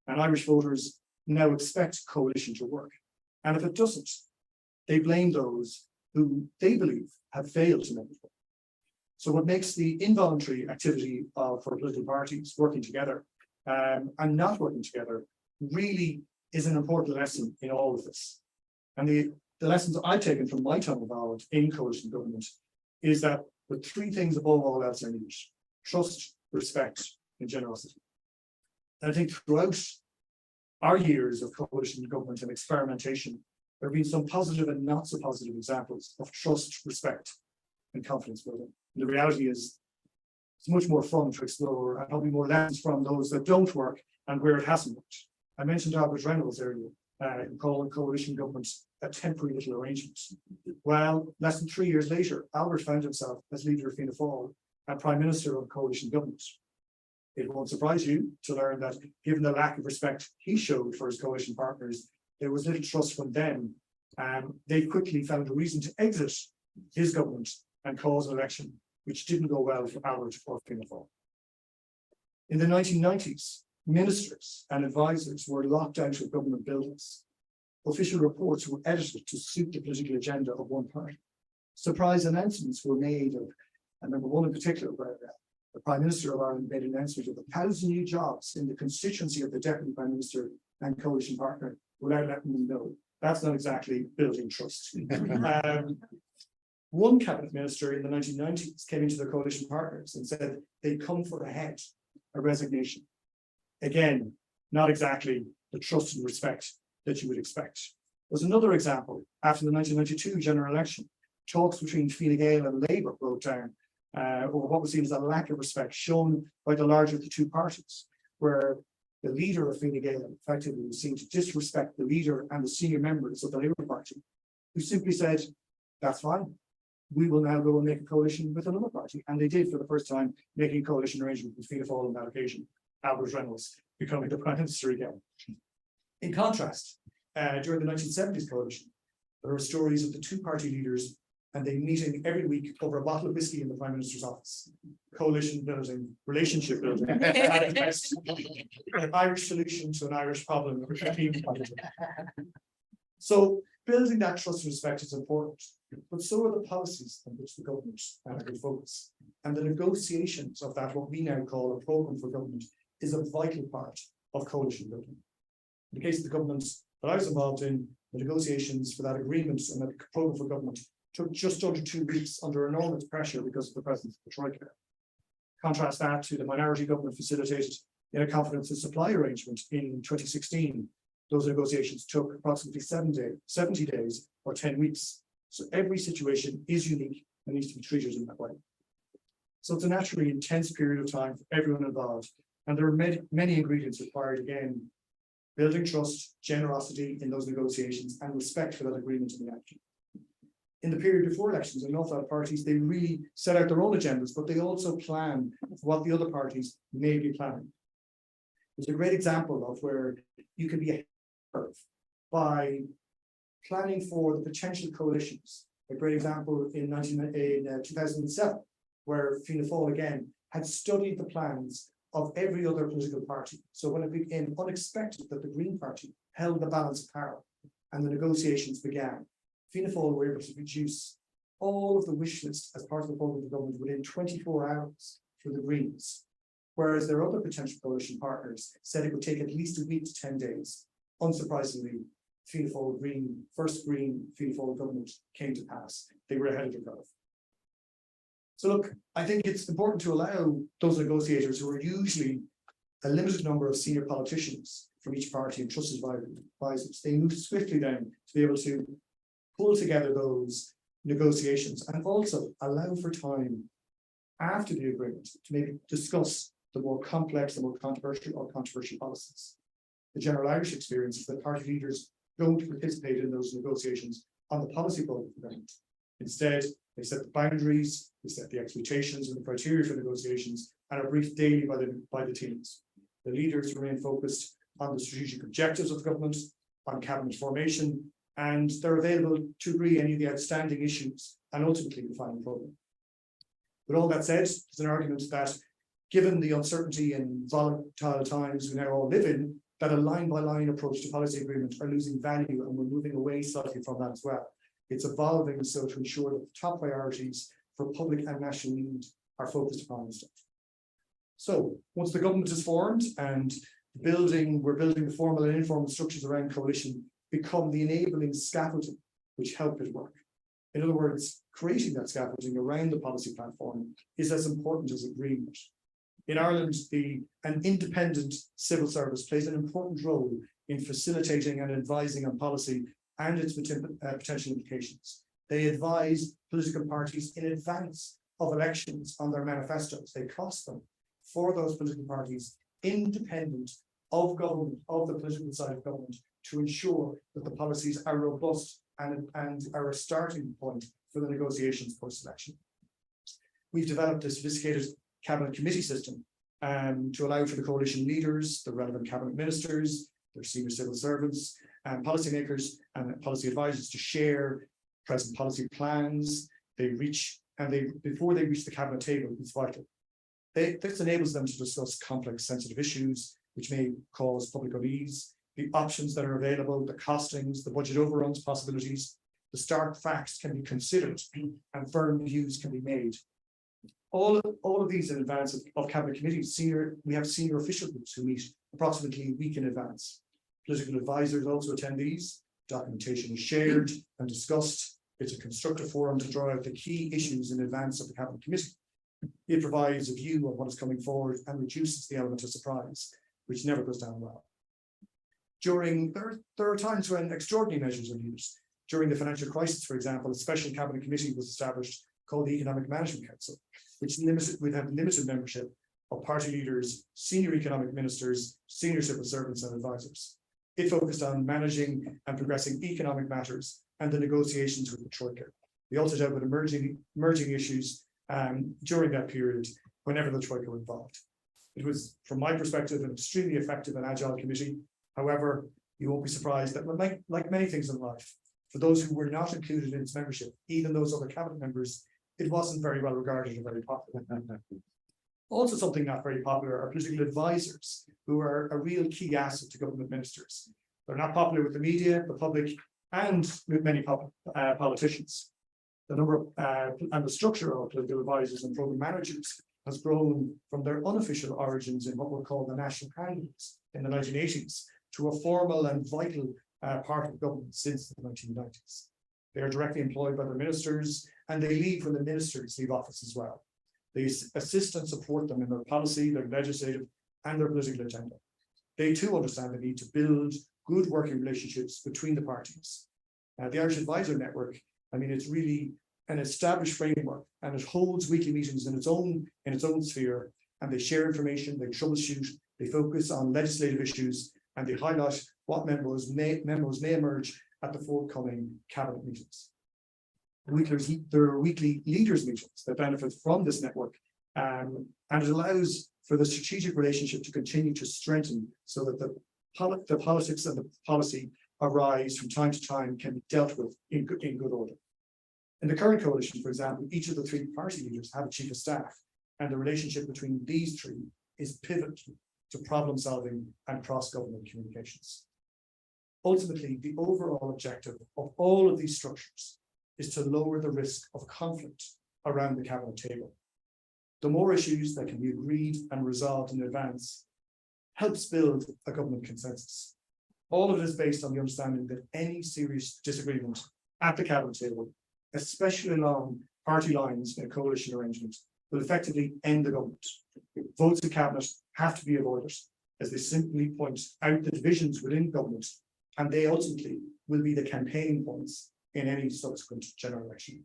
And Irish voters now expect coalition to work. And if it doesn't, they blame those who they believe have failed to make it work. So what makes the involuntary activity for political parties working together and not working together really is an important lesson in all of this. And the lessons I've taken from my time involved in coalition government is that the 3 things above all else are needed: trust, respect, and generosity. And I think throughout our years of coalition government and experimentation, there have been some positive and not so positive examples of trust, respect, and confidence building. And the reality is, it's much more fun to explore and probably more lessons from those that don't work and where it hasn't worked. I mentioned Albert Reynolds earlier, calling coalition government a temporary little arrangement. Well, less than 3 years later, Albert found himself as leader of Fianna Fáil and Prime Minister of coalition government. It won't surprise you to learn that, given the lack of respect he showed for his coalition partners, there was little trust from them, and they quickly found a reason to exit his government and cause an election which didn't go well for Albert or Fianna Fáil. In the 1990s, ministers and advisors were locked out of government buildings. Official reports were edited to suit the political agenda of one party. Surprise announcements were made of, I remember one in particular where the Prime Minister of Ireland made an announcement of 1,000 new jobs in the constituency of the Deputy Prime Minister and coalition partner without letting them know. That's not exactly building trust. One cabinet minister in the 1990s came into their coalition partners and said they'd come for a resignation. Again, not exactly the trust and respect that you would expect. There's another example. After the 1992 general election, talks between Fine Gael and Labour broke down over what was seen as a lack of respect shown by the larger of the two parties, where the leader of Fine Gael effectively was seen to disrespect the leader and the senior members of the Labour Party, who simply said, that's fine. We will now go and make a coalition with another party. And they did for the first time, making a coalition arrangement with Fianna Fáil on that occasion, Albert Reynolds becoming the Prime Minister again. In contrast, during the 1970s coalition, there are stories of the two party leaders and they meeting every week over a bottle of whiskey in the Prime Minister's office. Coalition building, relationship building, an Irish solution to an Irish problem. So building that trust and respect is important, but so are the policies on which the government will focus. And the negotiations of that, what we now call a programme for government, is a vital part of coalition building. In the case of the government that I was involved in, the negotiations for that agreement and that programme for government took just under 2 weeks under enormous pressure because of the presence of the Troika. Contrast that to the minority government facilitated in a confidence and supply arrangement in 2016. Those negotiations took approximately 70 days or 10 weeks. So every situation is unique and needs to be treated in that way. So it's a naturally intense period of time for everyone involved. And there are many ingredients required, again, building trust, generosity in those negotiations, and respect for that agreement in the action. In the period before elections, an awful lot of parties, they really set out their own agendas, but they also plan for what the other parties may be planning. There's a great example of where you can be ahead of the curve by planning for the potential coalitions. A great example in 2007, where Fianna Fáil again had studied the plans of every other political party. So when it became unexpected that the Green Party held the balance of power and the negotiations began, Fianna Fáil were able to produce all of the wish list as part of the programme of the government within 24 hours for the Greens, whereas their other potential coalition partners said it would take at least a week to 10 days. Unsurprisingly, Fianna Fáil first Green Fianna Fáil government came to pass. They were ahead of the curve. So look, I think it's important to allow those negotiators, who are usually a limited number of senior politicians from each party and trusted advisors, they move swiftly then to be able to pull together those negotiations and also allow for time after the agreement to maybe discuss the more complex, the more controversial policies. The general Irish experience is that party leaders don't participate in those negotiations on the policy program. Instead, they set the boundaries, they set the expectations and the criteria for negotiations, and are briefed daily by the teams. The leaders remain focused on the strategic objectives of the government, on cabinet formation, and they're available to agree any of the outstanding issues and ultimately the final programme. With all that said, there's an argument that given the uncertainty and volatile times we now all live in, that a line-by-line approach to policy agreement are losing value, and we're moving away slightly from that as well. It's evolving so to ensure that the top priorities for public and national need are focused upon instead. So once the government is formed and we're building the formal and informal structures around coalition become the enabling scaffolding which help it work. In other words, creating that scaffolding around the policy platform is as important as agreement. In Ireland, an independent civil service plays an important role in facilitating and advising on policy and its potential implications. They advise political parties in advance of elections on their manifestos. They cost them for those political parties, independent of government, of the political side of government, to ensure that the policies are robust and are a starting point for the negotiations post-election. We've developed a sophisticated cabinet committee system to allow for the coalition leaders, the relevant cabinet ministers, their senior civil servants, and policymakers and policy advisors to share present policy plans. Before they reach the cabinet table, it's vital. This enables them to discuss complex, sensitive issues which may cause public unease, the options that are available, the costings, the budget overruns possibilities. The stark facts can be considered and firm views can be made. All of these in advance of cabinet committees, we have senior official groups who meet approximately a week in advance. Political advisors also attend these. Documentation is shared and discussed. It's a constructive forum to draw out the key issues in advance of the cabinet committee. It provides a view of what is coming forward and reduces the element of surprise, which never goes down well. There are times when extraordinary measures are used. During the financial crisis, for example, a special cabinet committee was established called the Economic Management Council, which would have limited membership of party leaders, senior economic ministers, senior civil servants and advisors. It focused on managing and progressing economic matters and the negotiations with the Troika. We also dealt with emerging issues during that period whenever the Troika were involved. It was, from my perspective, an extremely effective and agile committee. However, you won't be surprised that, like many things in life, for those who were not included in its membership, even those other cabinet members, it wasn't very well regarded and very popular. Also, something not very popular are political advisors, who are a real key asset to government ministers. They're not popular with the media, the public, and with many politicians. The number of and the structure of political advisors and program managers has grown from their unofficial origins in what were called the national handlers in the 1980s to a formal and vital part of government since the 1990s. They are directly employed by the ministers, and they leave when the ministers leave office as well. They assist and support them in their policy, their legislative, and their political agenda. They too understand the need to build good working relationships between the parties. The Irish Advisor Network, it's really an established framework, and it holds weekly meetings in its own sphere, and they share information, they troubleshoot, they focus on legislative issues, and they highlight what memos may emerge at the forthcoming cabinet meetings. There are weekly leaders meetings that benefit from this network, and it allows for the strategic relationship to continue to strengthen so that the politics and the policy arise from time to time can be dealt with in good order. In the current coalition, for example, each of the three party leaders have a chief of staff, and the relationship between these three is pivotal to problem solving and cross-government communications. Ultimately, the overall objective of all of these structures is to lower the risk of conflict around the cabinet table. The more issues that can be agreed and resolved in advance helps build a government consensus. All of it is based on the understanding that any serious disagreement at the cabinet table, especially along party lines in a coalition arrangement, will effectively end the government. Votes in cabinet have to be avoided, as they simply point out the divisions within government, and they ultimately will be the campaigning points in any subsequent general election.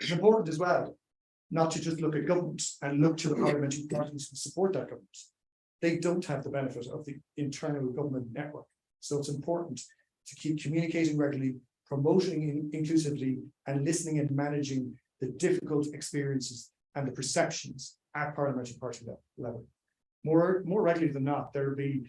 It's important as well not to just look at government and look to the parliamentary parties who support that government. They don't have the benefit of the internal government network. So it's important to keep communicating regularly, promoting inclusivity, and listening and managing the difficult experiences and the perceptions at parliamentary party level. More regularly than not, there will be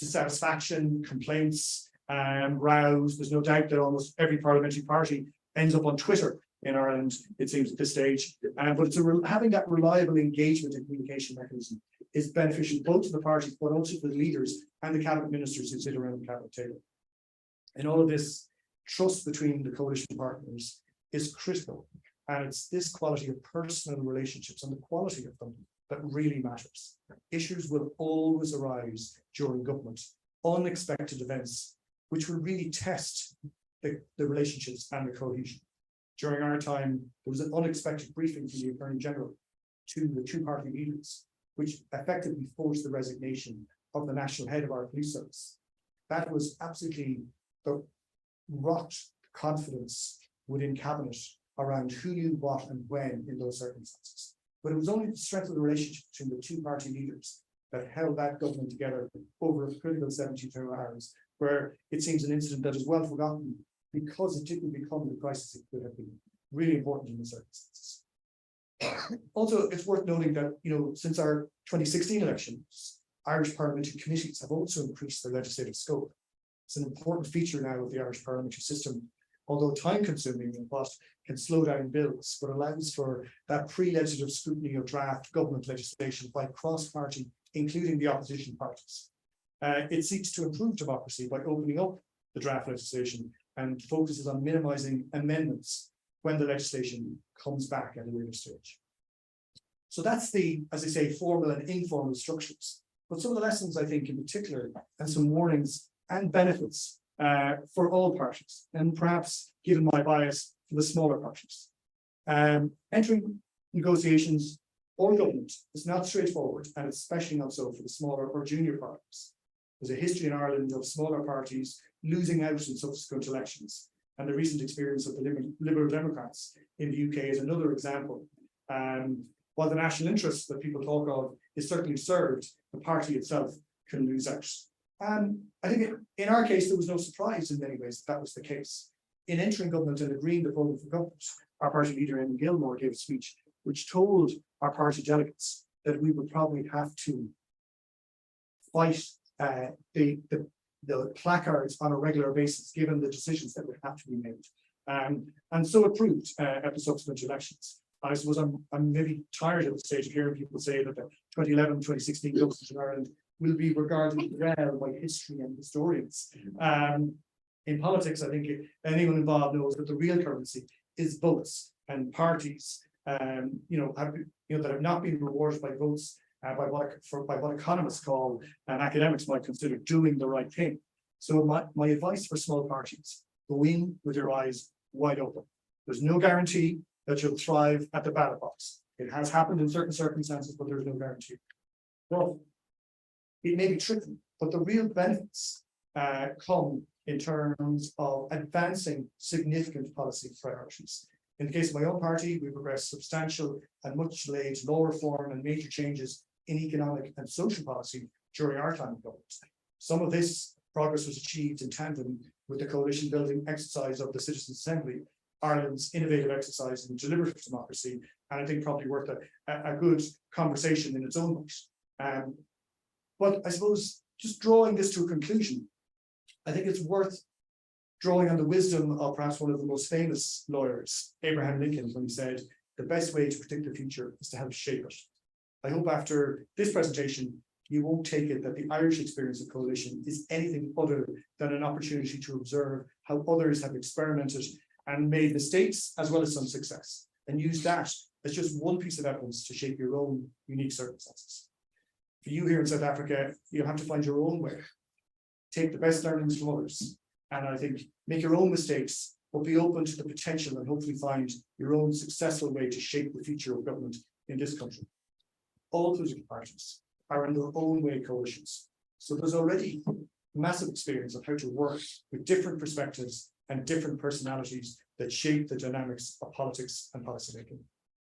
dissatisfaction, complaints, rows. There's no doubt that almost every parliamentary party ends up on Twitter in Ireland, it seems, at this stage. But having that reliable engagement and communication mechanism is beneficial both to the parties, but also to the leaders and the cabinet ministers who sit around the cabinet table. In all of this, trust between the coalition partners is critical. And it's this quality of personal relationships and the quality of them that really matters. Issues will always arise during government, unexpected events, which will really test the relationships and the cohesion. During our time, there was an unexpected briefing from the Attorney General to the two party leaders, which effectively forced the resignation of the national head of our police service. That was absolutely rocked confidence within cabinet around who knew what and when in those circumstances. But it was only the strength of the relationship between the two party leaders that held that government together over a critical 72 hours, where it seems an incident that is well forgotten because it didn't become the crisis it could have been. Really important in the circumstances. Also, it's worth noting that, since our 2016 elections, Irish parliamentary committees have also increased their legislative scope. It's an important feature now of the Irish parliamentary system, although time-consuming and what can slow down bills, but allows for that pre-legislative scrutiny of draft government legislation by cross-party, including the opposition parties. It seeks to improve democracy by opening up the draft legislation and focuses on minimising amendments when the legislation comes back at a later stage. So that's the, as I say, formal and informal structures. But some of the lessons, I think, in particular, and some warnings and benefits for all parties, and perhaps, given my bias, for the smaller parties. Entering negotiations or government is not straightforward, and especially not so for the smaller or junior parties. There's a history in Ireland of smaller parties losing out in subsequent elections, and the recent experience of the Liberal Democrats in the UK is another example. While the national interest that people talk of is certainly served, the party itself can lose out. I think in our case, there was no surprise in many ways that was the case. In entering government and agreeing the program for government, our party leader, Eamon Gilmore, gave a speech which told our party delegates that we would probably have to fight the placards on a regular basis, given the decisions that would have to be made. And so it proved at the subsequent elections. I suppose I'm maybe tired at the stage of hearing people say that the 2011, 2016 government in Ireland will be regarded well by history and historians. In politics, I think anyone involved knows that the real currency is votes, and parties, that have not been rewarded by votes by what economists call and academics might consider doing the right thing. So my advice for small parties: go in with your eyes wide open. There's no guarantee that you'll thrive at the ballot box. It has happened in certain circumstances, but there's no guarantee. Well, it may be tricky, but the real benefits come in terms of advancing significant policy priorities. In the case of my own party, we progressed substantial and much delayed law reform and major changes in economic and social policy during our time in government. Some of this progress was achieved in tandem with the coalition building exercise of the Citizens' Assembly, Ireland's innovative exercise in deliberative democracy, and I think probably worth a good conversation in its own right. But I suppose just drawing this to a conclusion, I think it's worth drawing on the wisdom of perhaps one of the most famous lawyers, Abraham Lincoln, when he said, "The best way to predict the future is to help shape it." I hope after this presentation, you won't take it that the Irish experience of coalition is anything other than an opportunity to observe how others have experimented and made mistakes as well as some success, and use that as just one piece of evidence to shape your own unique circumstances. For you here in South Africa, you'll have to find your own way. Take the best learnings from others, and I think make your own mistakes, but be open to the potential and hopefully find your own successful way to shape the future of government in this country. All political parties are in their own way coalitions, so there's already massive experience of how to work with different perspectives and different personalities that shape the dynamics of politics and policymaking.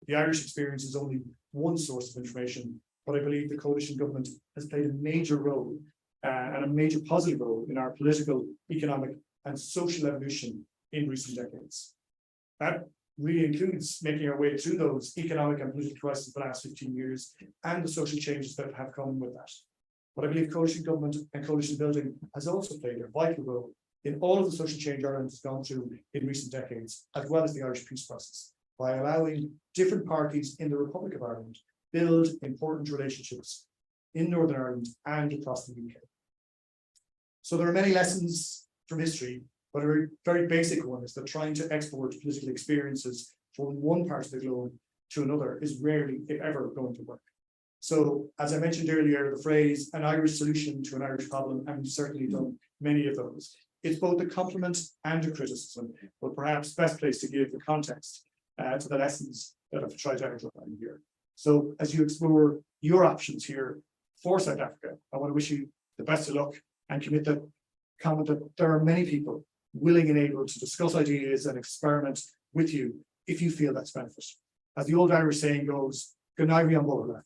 The Irish experience is only one source of information, but I believe the coalition government has played a major role and a major positive role in our political, economic, and social evolution in recent decades. That really includes making our way through those economic and political crises of the last 15 years and the social changes that have come with that. But I believe coalition government and coalition building has also played a vital role in all of the social change Ireland has gone through in recent decades, as well as the Irish peace process, by allowing different parties in the Republic of Ireland build important relationships in Northern Ireland and across the UK. So there are many lessons from history, but a very basic one is that trying to export political experiences from one part of the globe to another is rarely, if ever, going to work. So, as I mentioned earlier, the phrase "an Irish solution to an Irish problem," and we've certainly done many of those. It's both a compliment and a criticism, but perhaps best place to give the context to the lessons that I've tried to outline here. So, as you explore your options here for South Africa, I want to wish you the best of luck and comment that there are many people willing and able to discuss ideas and experiment with you if you feel that's beneficial. As the old Irish saying goes, "Good night, on board.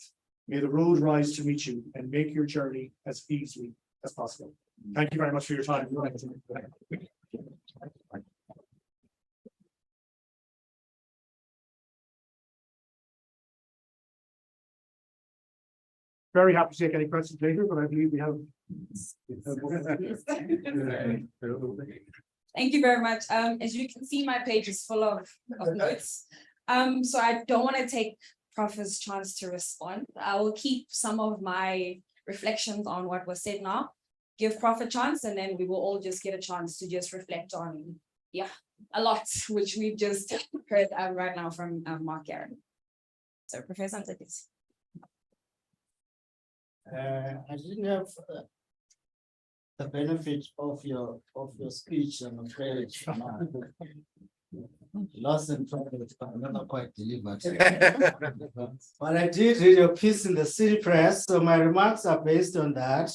May the road rise to meet you and make your journey as easy as possible." Thank you very much for your time. Very happy to take any questions later, but I believe we have. Thank you very much. As you can see, my page is full of notes. So I don't want to take Prof's chance to respond. I will keep some of my reflections on what was said now, give Prof a chance, and then we will all just get a chance to just reflect on, a lot, which we've just heard right now from Mark Garron. So Professor Mtekisi. I didn't have the benefit of your speech, I'm afraid. Lost and found, but never quite delivered. But I did read your piece in the City Press, so my remarks are based on that.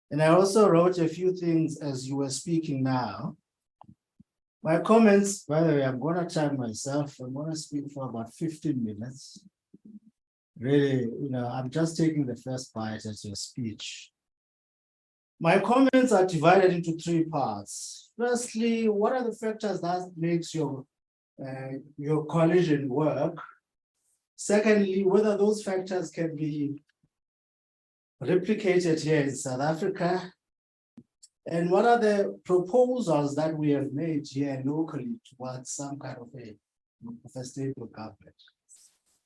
And I also wrote a few things as you were speaking now. My comments, by the way, I'm gonna time myself. I'm gonna speak for about 15 minutes. Really, I'm just taking the first bite at your speech. My comments are divided into three parts. Firstly, what are the factors that makes your coalition work? Secondly, whether those factors can be replicated here in South Africa. And what are the proposals that we have made here locally towards some kind of a stable government?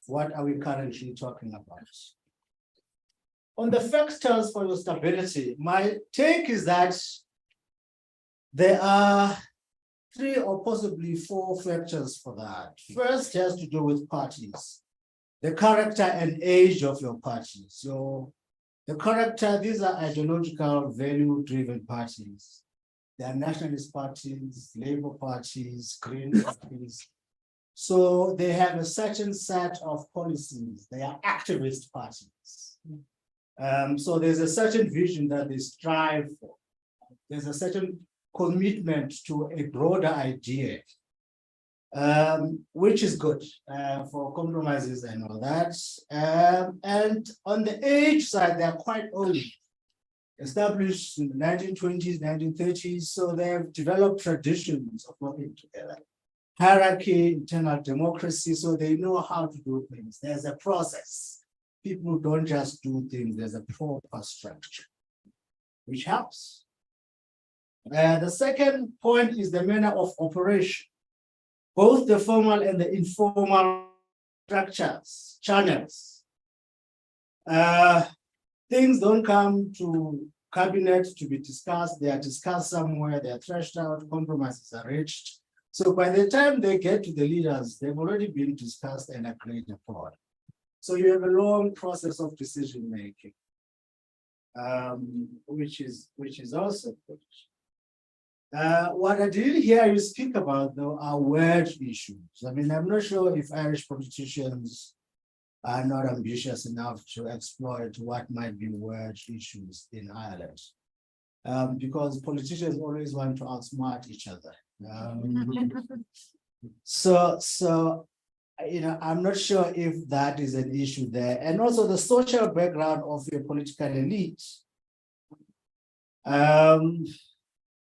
What are we currently talking about? On the factors for your stability, my take is that there are 3 or possibly 4 factors for that. First has to do with parties, the character and age of your parties. So the character, these are ideological, value-driven parties. They are nationalist parties, labor parties, green parties. So they have a certain set of policies. They are activist parties. So there's a certain vision that they strive for. There's a certain commitment to a broader idea, which is good for compromises and all that. And on the age side, they're quite old, established in the 1920s, 1930s. So they have developed traditions of working together. Hierarchy, internal democracy, so they know how to do things. There's a process. People don't just do things, there's a proper structure, which helps. The second point is the manner of operation. Both the formal and the informal structures, channels. Things don't come to cabinet to be discussed. They are discussed somewhere, they are thrashed out, compromises are reached. So by the time they get to the leaders, they've already been discussed and agreed upon. So you have a long process of decision making, which is also good. What I didn't hear you speak about, though, are wedge issues. I mean, I'm not sure if Irish politicians are not ambitious enough to exploit what might be wedge issues in Ireland, because politicians always want to outsmart each other. So I'm not sure if that is an issue there. And also the social background of your political elite.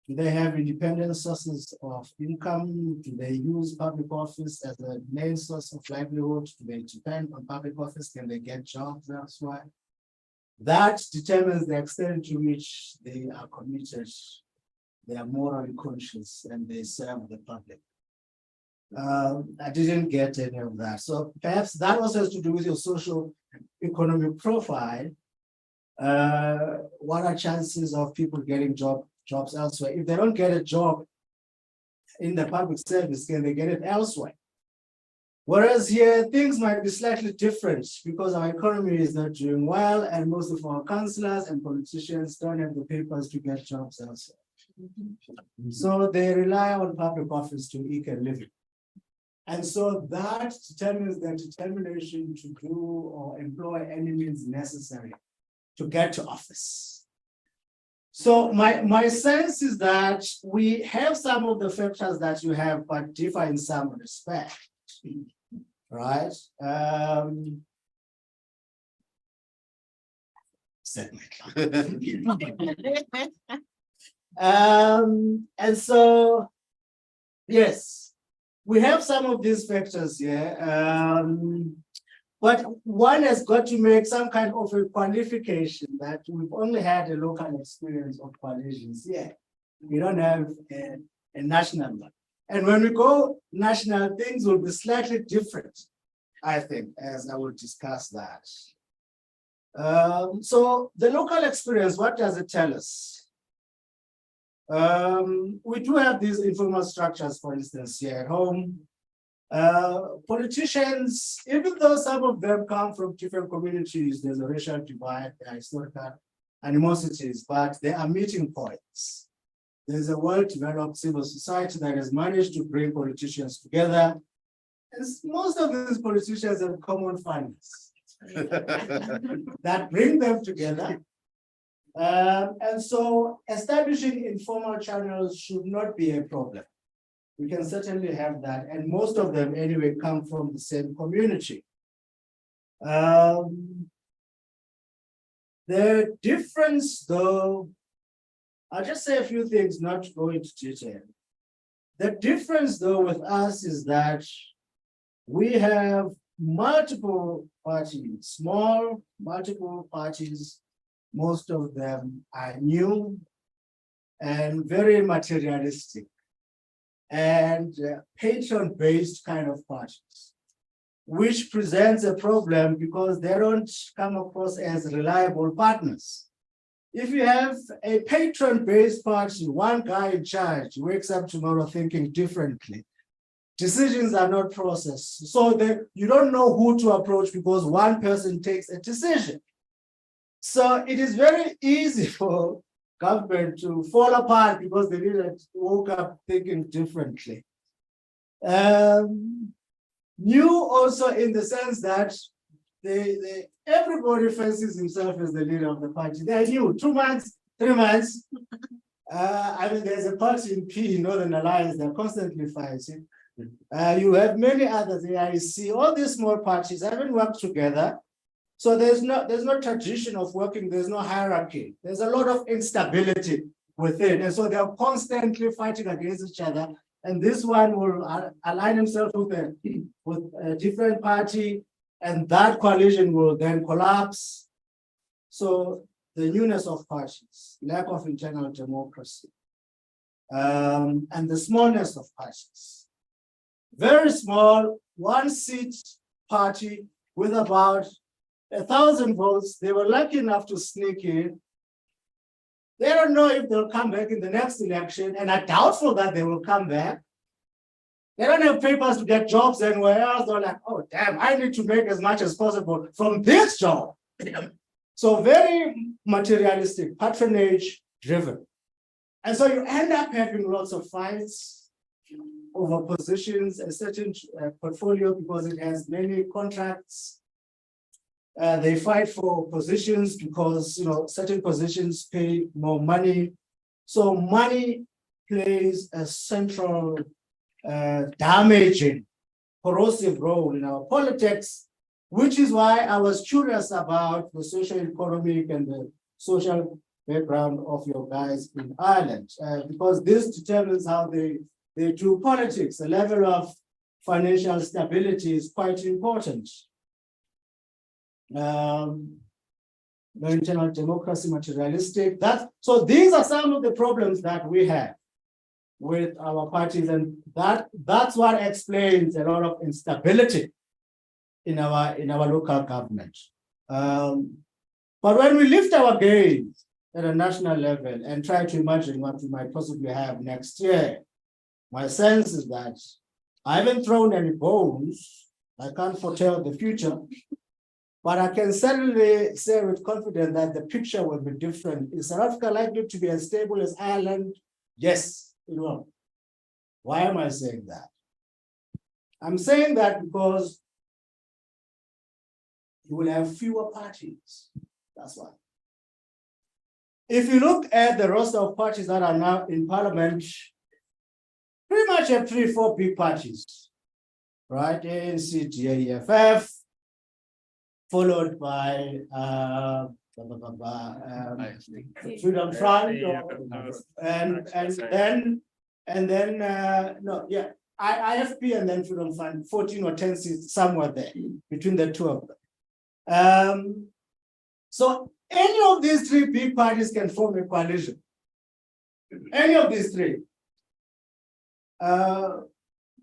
Do they have independent sources of income? Do they use public office as a main source of livelihood? Do they depend on public office? Can they get jobs elsewhere? That determines the extent to which they are committed, they are morally conscious, and they serve the public. I didn't get any of that. So perhaps that also has to do with your social economic profile. What are chances of people getting jobs elsewhere? If they don't get a job in the public service, can they get it elsewhere? Whereas here, things might be slightly different because our economy is not doing well and most of our councillors and politicians don't have the papers to get jobs elsewhere. So they rely on public office to eke a living. And so that determines their determination to do or employ any means necessary to get to office. So my sense is that we have some of the factors that you have, but differ in some respect, right? And so, yes, we have some of these factors here, but one has got to make some kind of a qualification that we've only had a local experience of coalitions here. We don't have a national one. And when we go national, things will be slightly different, I think, as I will discuss that. So the local experience, what does it tell us? We do have these informal structures, for instance, here at home. Politicians, even though some of them come from different communities, there's a racial divide, there are historical animosities, but there are meeting points. There's a well-developed civil society that has managed to bring politicians together. And most of these politicians have common funds that bring them together. And so establishing informal channels should not be a problem. We can certainly have that, and most of them anyway come from the same community. The difference though, I'll just say a few things, not to go into detail. The difference though with us is that we have multiple parties, small, multiple parties. Most of them are new and very materialistic and patron-based kind of parties, which presents a problem because they don't come across as reliable partners. If you have a patron-based party, one guy in charge wakes up tomorrow thinking differently, decisions are not processed. So that you don't know who to approach because one person takes a decision. So it is very easy for government to fall apart because the leaders woke up thinking differently. New also in the sense that everybody fancies himself as the leader of the party. They are new, 2 months, 3 months. I mean, there's a party in P, Northern Alliance, they're constantly fighting. You have many others, the AIC, all these small parties haven't worked together. So there's no tradition of working, there's no hierarchy. There's a lot of instability within. And so they're constantly fighting against each other. And this one will align himself with a different party, and that coalition will then collapse. So the newness of parties, lack of internal democracy, and the smallness of parties. Very small, 1-seat party with about 1,000 votes. They were lucky enough to sneak in. They don't know if they'll come back in the next election, and are doubtful that they will come back. They don't have papers to get jobs anywhere else. They're like, oh, damn, I need to make as much as possible from this job. So very materialistic, patronage driven. And so you end up having lots of fights over positions, a certain portfolio because it has many contracts. They fight for positions because certain positions pay more money. So money plays a central damaging, corrosive role in our politics, which is why I was curious about the socio-economic and the social background of your guys in Ireland, because this determines how they do politics. The level of financial stability is quite important. The internal democracy, materialistic. So these are some of the problems that we have with our parties, and that's what explains a lot of instability in our local government. But when we lift our gaze at a national level and try to imagine what we might possibly have next year, my sense is that I haven't thrown any bones. I can't foretell the future. But I can certainly say with confidence that the picture will be different. Is South Africa likely to be as stable as Ireland? Yes, it will. Why am I saying that? I'm saying that because you will have fewer parties. That's why. If you look at the roster of parties that are now in parliament, pretty much have 3-4 big parties, right? ANC, DA, EFF, followed by Freedom Front, IFP and then Freedom Front, 14 or 10 seats, somewhere there between the two of them. So any of these 3 big parties can form a coalition. Any of these 3.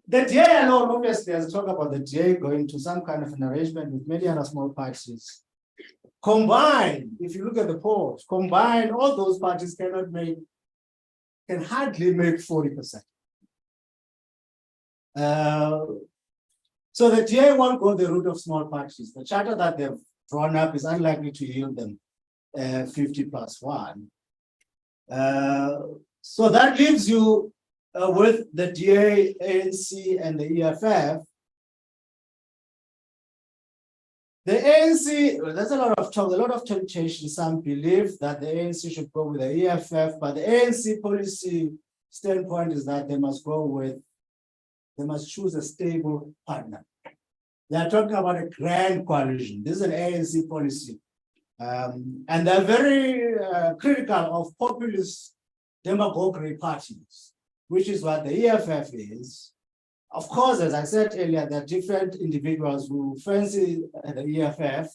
The DA alone, obviously, as I talk about the DA going to some kind of an arrangement with many other small parties. Combined, if you look at the polls, combined, all those parties can hardly make 40%. So the DA won't go the route of small parties. The charter that they've drawn up is unlikely to yield them 50+1. So that leaves you with the DA, ANC, and the EFF. The ANC, there's a lot of talk, a lot of temptation. Some believe that the ANC should go with the EFF, but the ANC policy standpoint is that they must choose a stable partner. They are talking about a grand coalition. This is an ANC policy. And they're very critical of populist demagoguery parties, which is what the EFF is. Of course, as I said earlier, there are different individuals who fancy the EFF,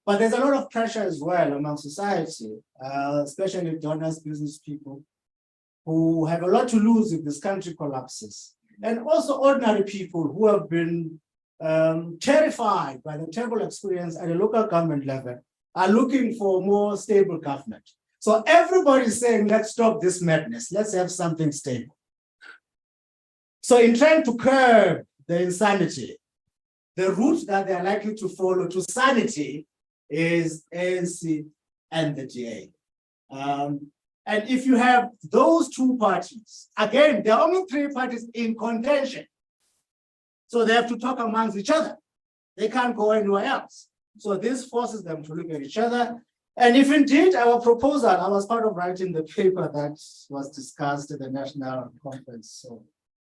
but there's a lot of pressure as well among society, especially donors, business people, who have a lot to lose if this country collapses. And also ordinary people who have been terrified by the terrible experience at a local government level are looking for more stable government. So everybody's saying, let's stop this madness, let's have something stable. So in trying to curb the insanity, the route that they are likely to follow to sanity is ANC and the DA. And if you have those two parties, again, there are only three parties in contention. So they have to talk amongst each other. They can't go anywhere else. So this forces them to look at each other. And if indeed our proposal, I was part of writing the paper that was discussed at the national conference, so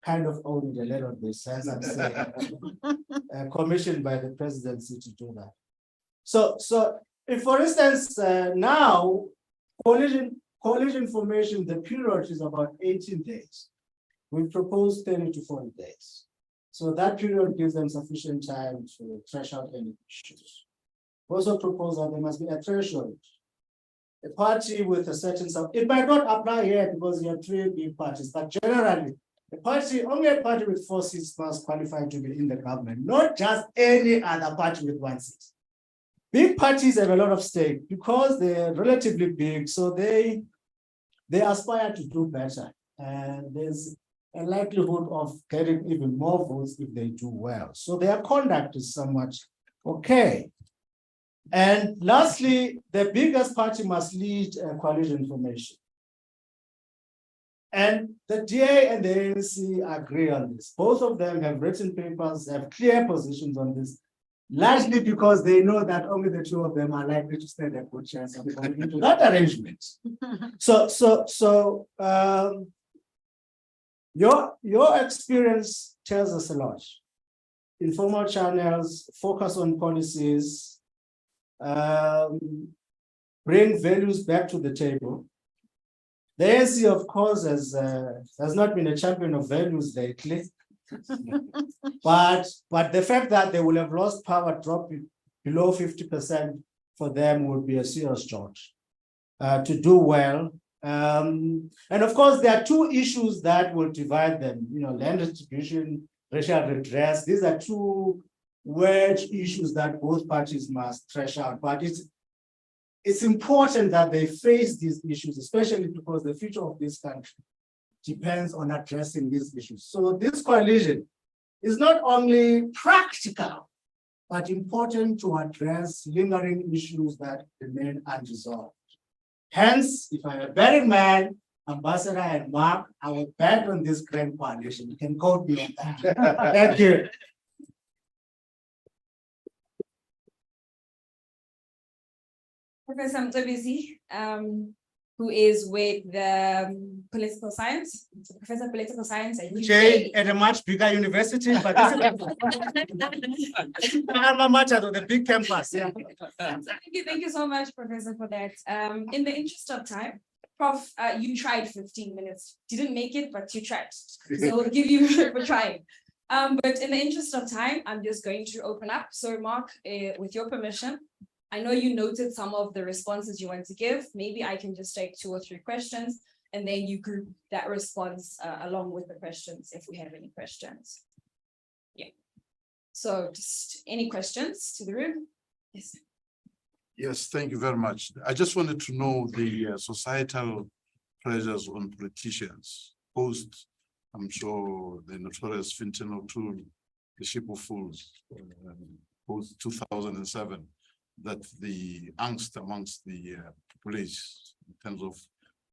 kind of owned a little bit, as I'm saying, commissioned by the presidency to do that. So if, for instance, now coalition formation, the period is about 18 days. We propose 30 to 40 days. So that period gives them sufficient time to thresh out any issues. Also propose that there must be a threshold. A party with a certain, it might not apply here because you have three big parties, but generally, only a party with 4 seats must qualify to be in the government, not just any other party with 1 seat. Big parties have a lot of stake because they're relatively big, so they aspire to do better. And there's a likelihood of getting even more votes if they do well. So their conduct is somewhat okay. And lastly, the biggest party must lead a coalition formation. And the DA and the ANC agree on this. Both of them have written papers, have clear positions on this, largely because they know that only the two of them are likely to stand a good chance of going into that arrangement. Your experience tells us a lot. Informal channels, focus on policies, bring values back to the table. The ANC, of course, has not been a champion of values lately. but the fact that they will have lost power, dropping below 50% for them would be a serious charge to do well. And of course, there are two issues that will divide them, land distribution, racial redress. These are two wedge issues that both parties must thresh out. But it's important that they face these issues, especially because the future of this country depends on addressing these issues. So this coalition is not only practical, but important to address lingering issues that remain unresolved. Hence, if I'm a betting man, Ambassador and Mark, I will bet on this grand coalition. You can quote me on that. Thank you. Professor Mcebisi, who is with the political science, Professor of Political Science at Jay, at a much bigger university, but this is alma mater of the big campus. Yeah. Thank you so much, Professor, for that. In the interest of time, Prof, you tried 15 minutes. Didn't make it, but you tried. So we'll give you for trying. But in the interest of time, I'm just going to open up. So Mark, with your permission, I know you noted some of the responses you want to give. Maybe I can just take 2 or 3 questions, and then you group that response along with the questions if we have any questions. Yeah. So just any questions to the room? Yes. Yes, thank you very much. I just wanted to know the societal pressures on politicians post, I'm sure, the notorious Fintan O'Toole the Ship of Fools, post 2007, that the angst amongst the populace in terms of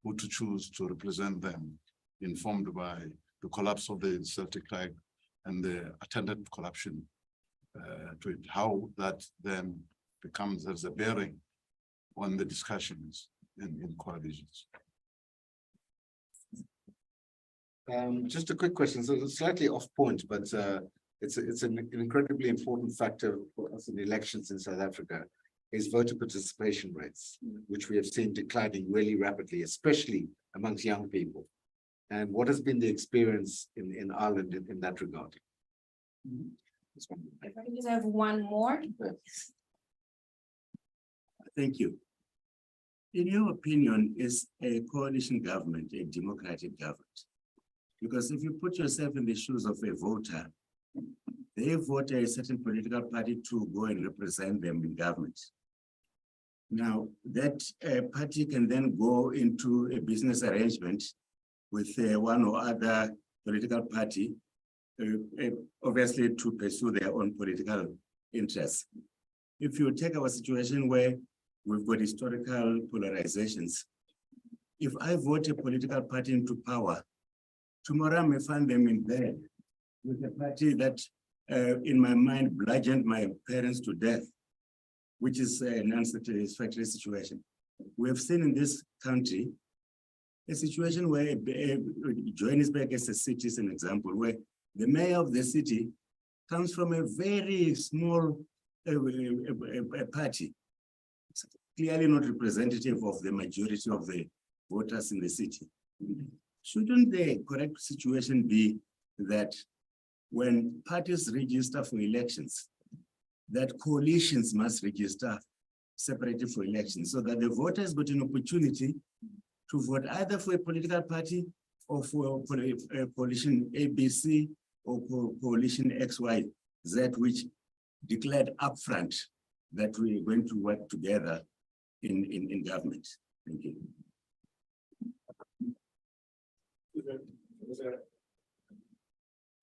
who to choose to represent them, informed by the collapse of the Celtic flag and the attendant corruption to it, how that then becomes as a bearing on the discussions in coalitions. Just a quick question, so it's slightly off point, but it's an incredibly important factor for us in elections in South Africa, is voter participation rates, which we have seen declining really rapidly, especially amongst young people. And what has been the experience in Ireland in that regard? If I can just have one more. Thank you. In your opinion, is a coalition government a democratic government? Because if you put yourself in the shoes of a voter, they vote a certain political party to go and represent them in government. Now, that party can then go into a business arrangement with one or other political party, obviously to pursue their own political interests. If you take our situation where we've got historical polarizations, if I vote a political party into power, tomorrow I may find them in bed with a party that, in my mind, bludgeoned my parents to death, which is an unsatisfactory situation. We have seen in this country a situation where Johannesburg as a city is an example, where the mayor of the city comes from a very small party, it's clearly not representative of the majority of the voters in the city. Shouldn't the correct situation be that when parties register for elections, that coalitions must register separately for elections, so that the voters got an opportunity to vote either for a political party or for a coalition ABC or coalition XYZ, which declared upfront that we are going to work together in government. Thank you.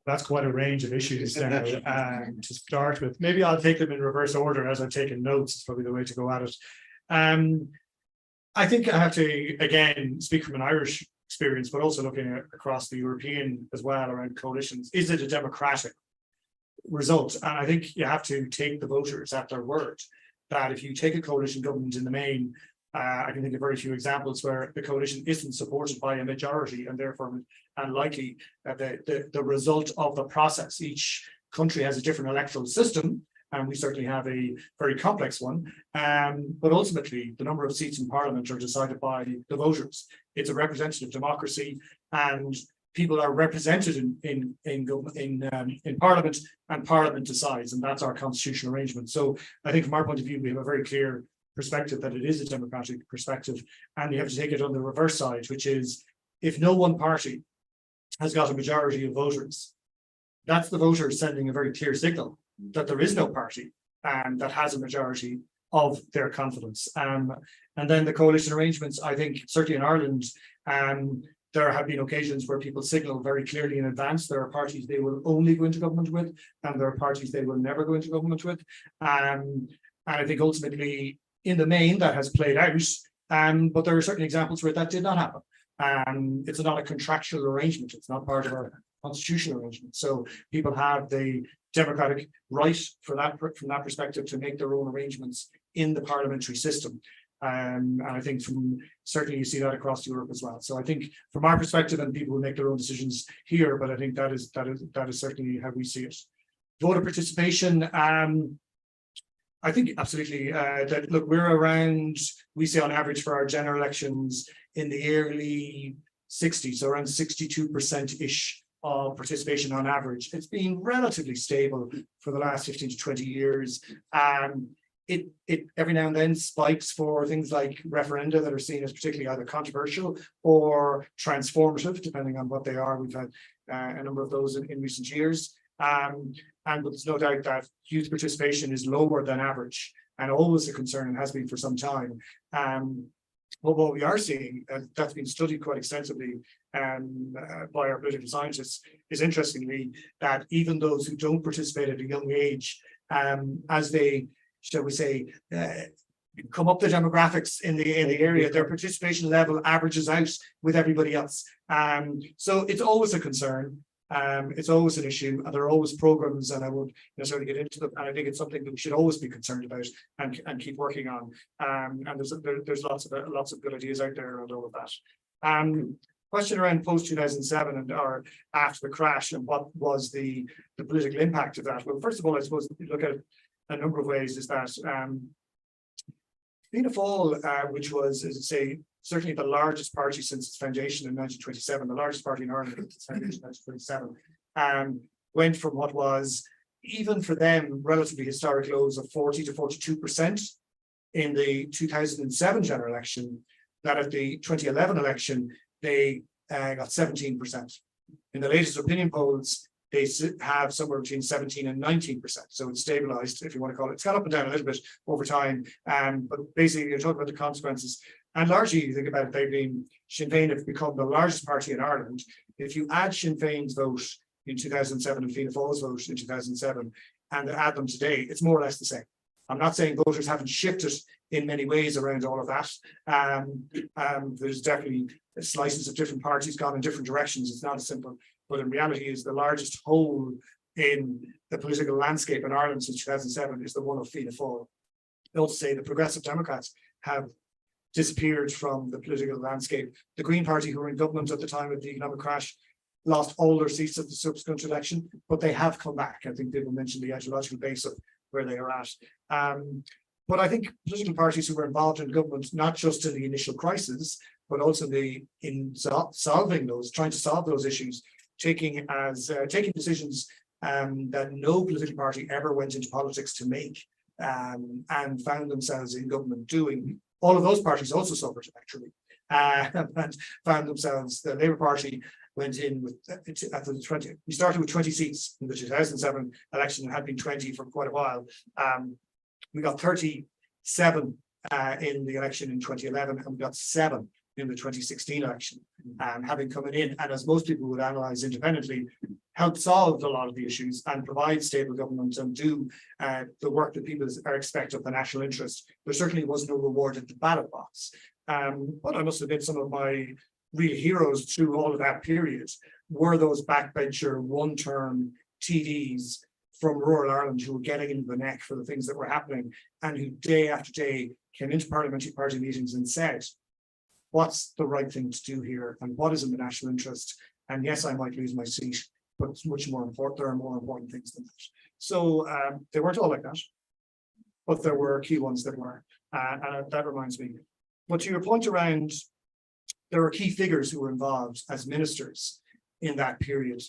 That's quite a range of issues there. To start with, maybe I'll take them in reverse order as I've taken notes. It's probably the way to go at it. I think I have to, again, speak from an Irish experience, but also looking across the European as well around coalitions. Is it a democratic result? And I think you have to take the voters at their word, that if you take a coalition government in the main, I can think of very few examples where the coalition isn't supported by a majority and therefore unlikely that the result of the process. Each country has a different electoral system, and we certainly have a very complex one. But ultimately, the number of seats in Parliament are decided by the voters. It's a representative democracy, and people are represented in Parliament, and Parliament decides, and that's our constitutional arrangement. So I think from our point of view, we have a very clear perspective that it is a democratic perspective, and you have to take it on the reverse side, which is if no one party has got a majority of voters, that's the voters sending a very clear signal that there is no party that has a majority of their confidence. And then the coalition arrangements, I think certainly in Ireland, there have been occasions where people signal very clearly in advance there are parties they will only go into government with, and there are parties they will never go into government with. And I think ultimately, in the main, that has played out, but there are certain examples where that did not happen. It's not a contractual arrangement. It's not part of our constitutional arrangement. So people have the democratic right for that, from that perspective, to make their own arrangements in the parliamentary system. And I think certainly you see that across Europe as well. So I think from our perspective, and people will make their own decisions here, but I think that is certainly how we see it. Voter participation, I think absolutely that, look, we're around, we say on average for our general elections in the early 60s, so around 62%-ish of participation on average. It's been relatively stable for the last 15 to 20 years. It every now and then spikes for things like referenda that are seen as particularly either controversial or transformative, depending on what they are. We've had a number of those in recent years. And there's no doubt that youth participation is lower than average, and always a concern, and has been for some time. But what we are seeing, and that's been studied quite extensively, by our political scientists is interestingly that even those who don't participate at a young age, as they, shall we say, come up the demographics in the area, their participation level averages out with everybody else. So it's always a concern. It's always an issue, and there are always programs, and I won't necessarily get into them. And I think it's something that we should always be concerned about and keep working on. And there's lots of good ideas out there around all of that. Question around post 2007 and or after the crash, and what was the political impact of that? Well, first of all, I suppose if you look at a number of ways, is that Fianna Fáil, which was, as I say, certainly the largest party since its foundation in 1927, the largest party in Ireland since its foundation in 1927, went from what was, even for them, relatively historic lows of 40 to 42% in the 2007 general election, that at the 2011 election, they got 17%. In the latest opinion polls, they have somewhere between 17 and 19%. So it's stabilized, if you want to call it. It's gone up and down a little bit over time. But basically, you're talking about the consequences. And largely, you think about it, Sinn Féin have become the largest party in Ireland. If you add Sinn Féin's vote in 2007 and Fianna Fáil's vote in 2007 and add them today, it's more or less the same. I'm not saying voters haven't shifted in many ways around all of that. There's definitely slices of different parties gone in different directions. It's not as simple, but in reality is the largest hole in the political landscape in Ireland since 2007 is the one of Fianna Fáil. I also say the Progressive Democrats have disappeared from the political landscape. The Green Party, who were in government at the time of the economic crash, lost all their seats at the subsequent election, but they have come back. I think people mentioned the ideological base of where they are at. But I think political parties who were involved in government, not just in the initial crisis, but also in solving those, trying to solve those issues, taking decisions that no political party ever went into politics to make, and found themselves in government doing. All of those parties also suffered actually, and found themselves. The Labour Party went in with after the 20. We started with 20 seats in the 2007 election and had been 20 for quite a while. We got 37 in the election in 2011, and we got 7 in the 2016 election. Having come in, and as most people would analyse independently, helped solve a lot of the issues and provide stable government and do the work that people expect of the national interest. There certainly was no reward at the ballot box. But I must admit, some of my real heroes through all of that period were those backbencher one-term TDs from rural Ireland who were getting into the neck for the things that were happening, and who day after day came into parliamentary party meetings and said, what's the right thing to do here and what is in the national interest? And yes, I might lose my seat, but it's much more important. There are more important things than that. So they weren't all like that, but there were key ones that were. And that reminds me. But to your point around, there were key figures who were involved as ministers in that period,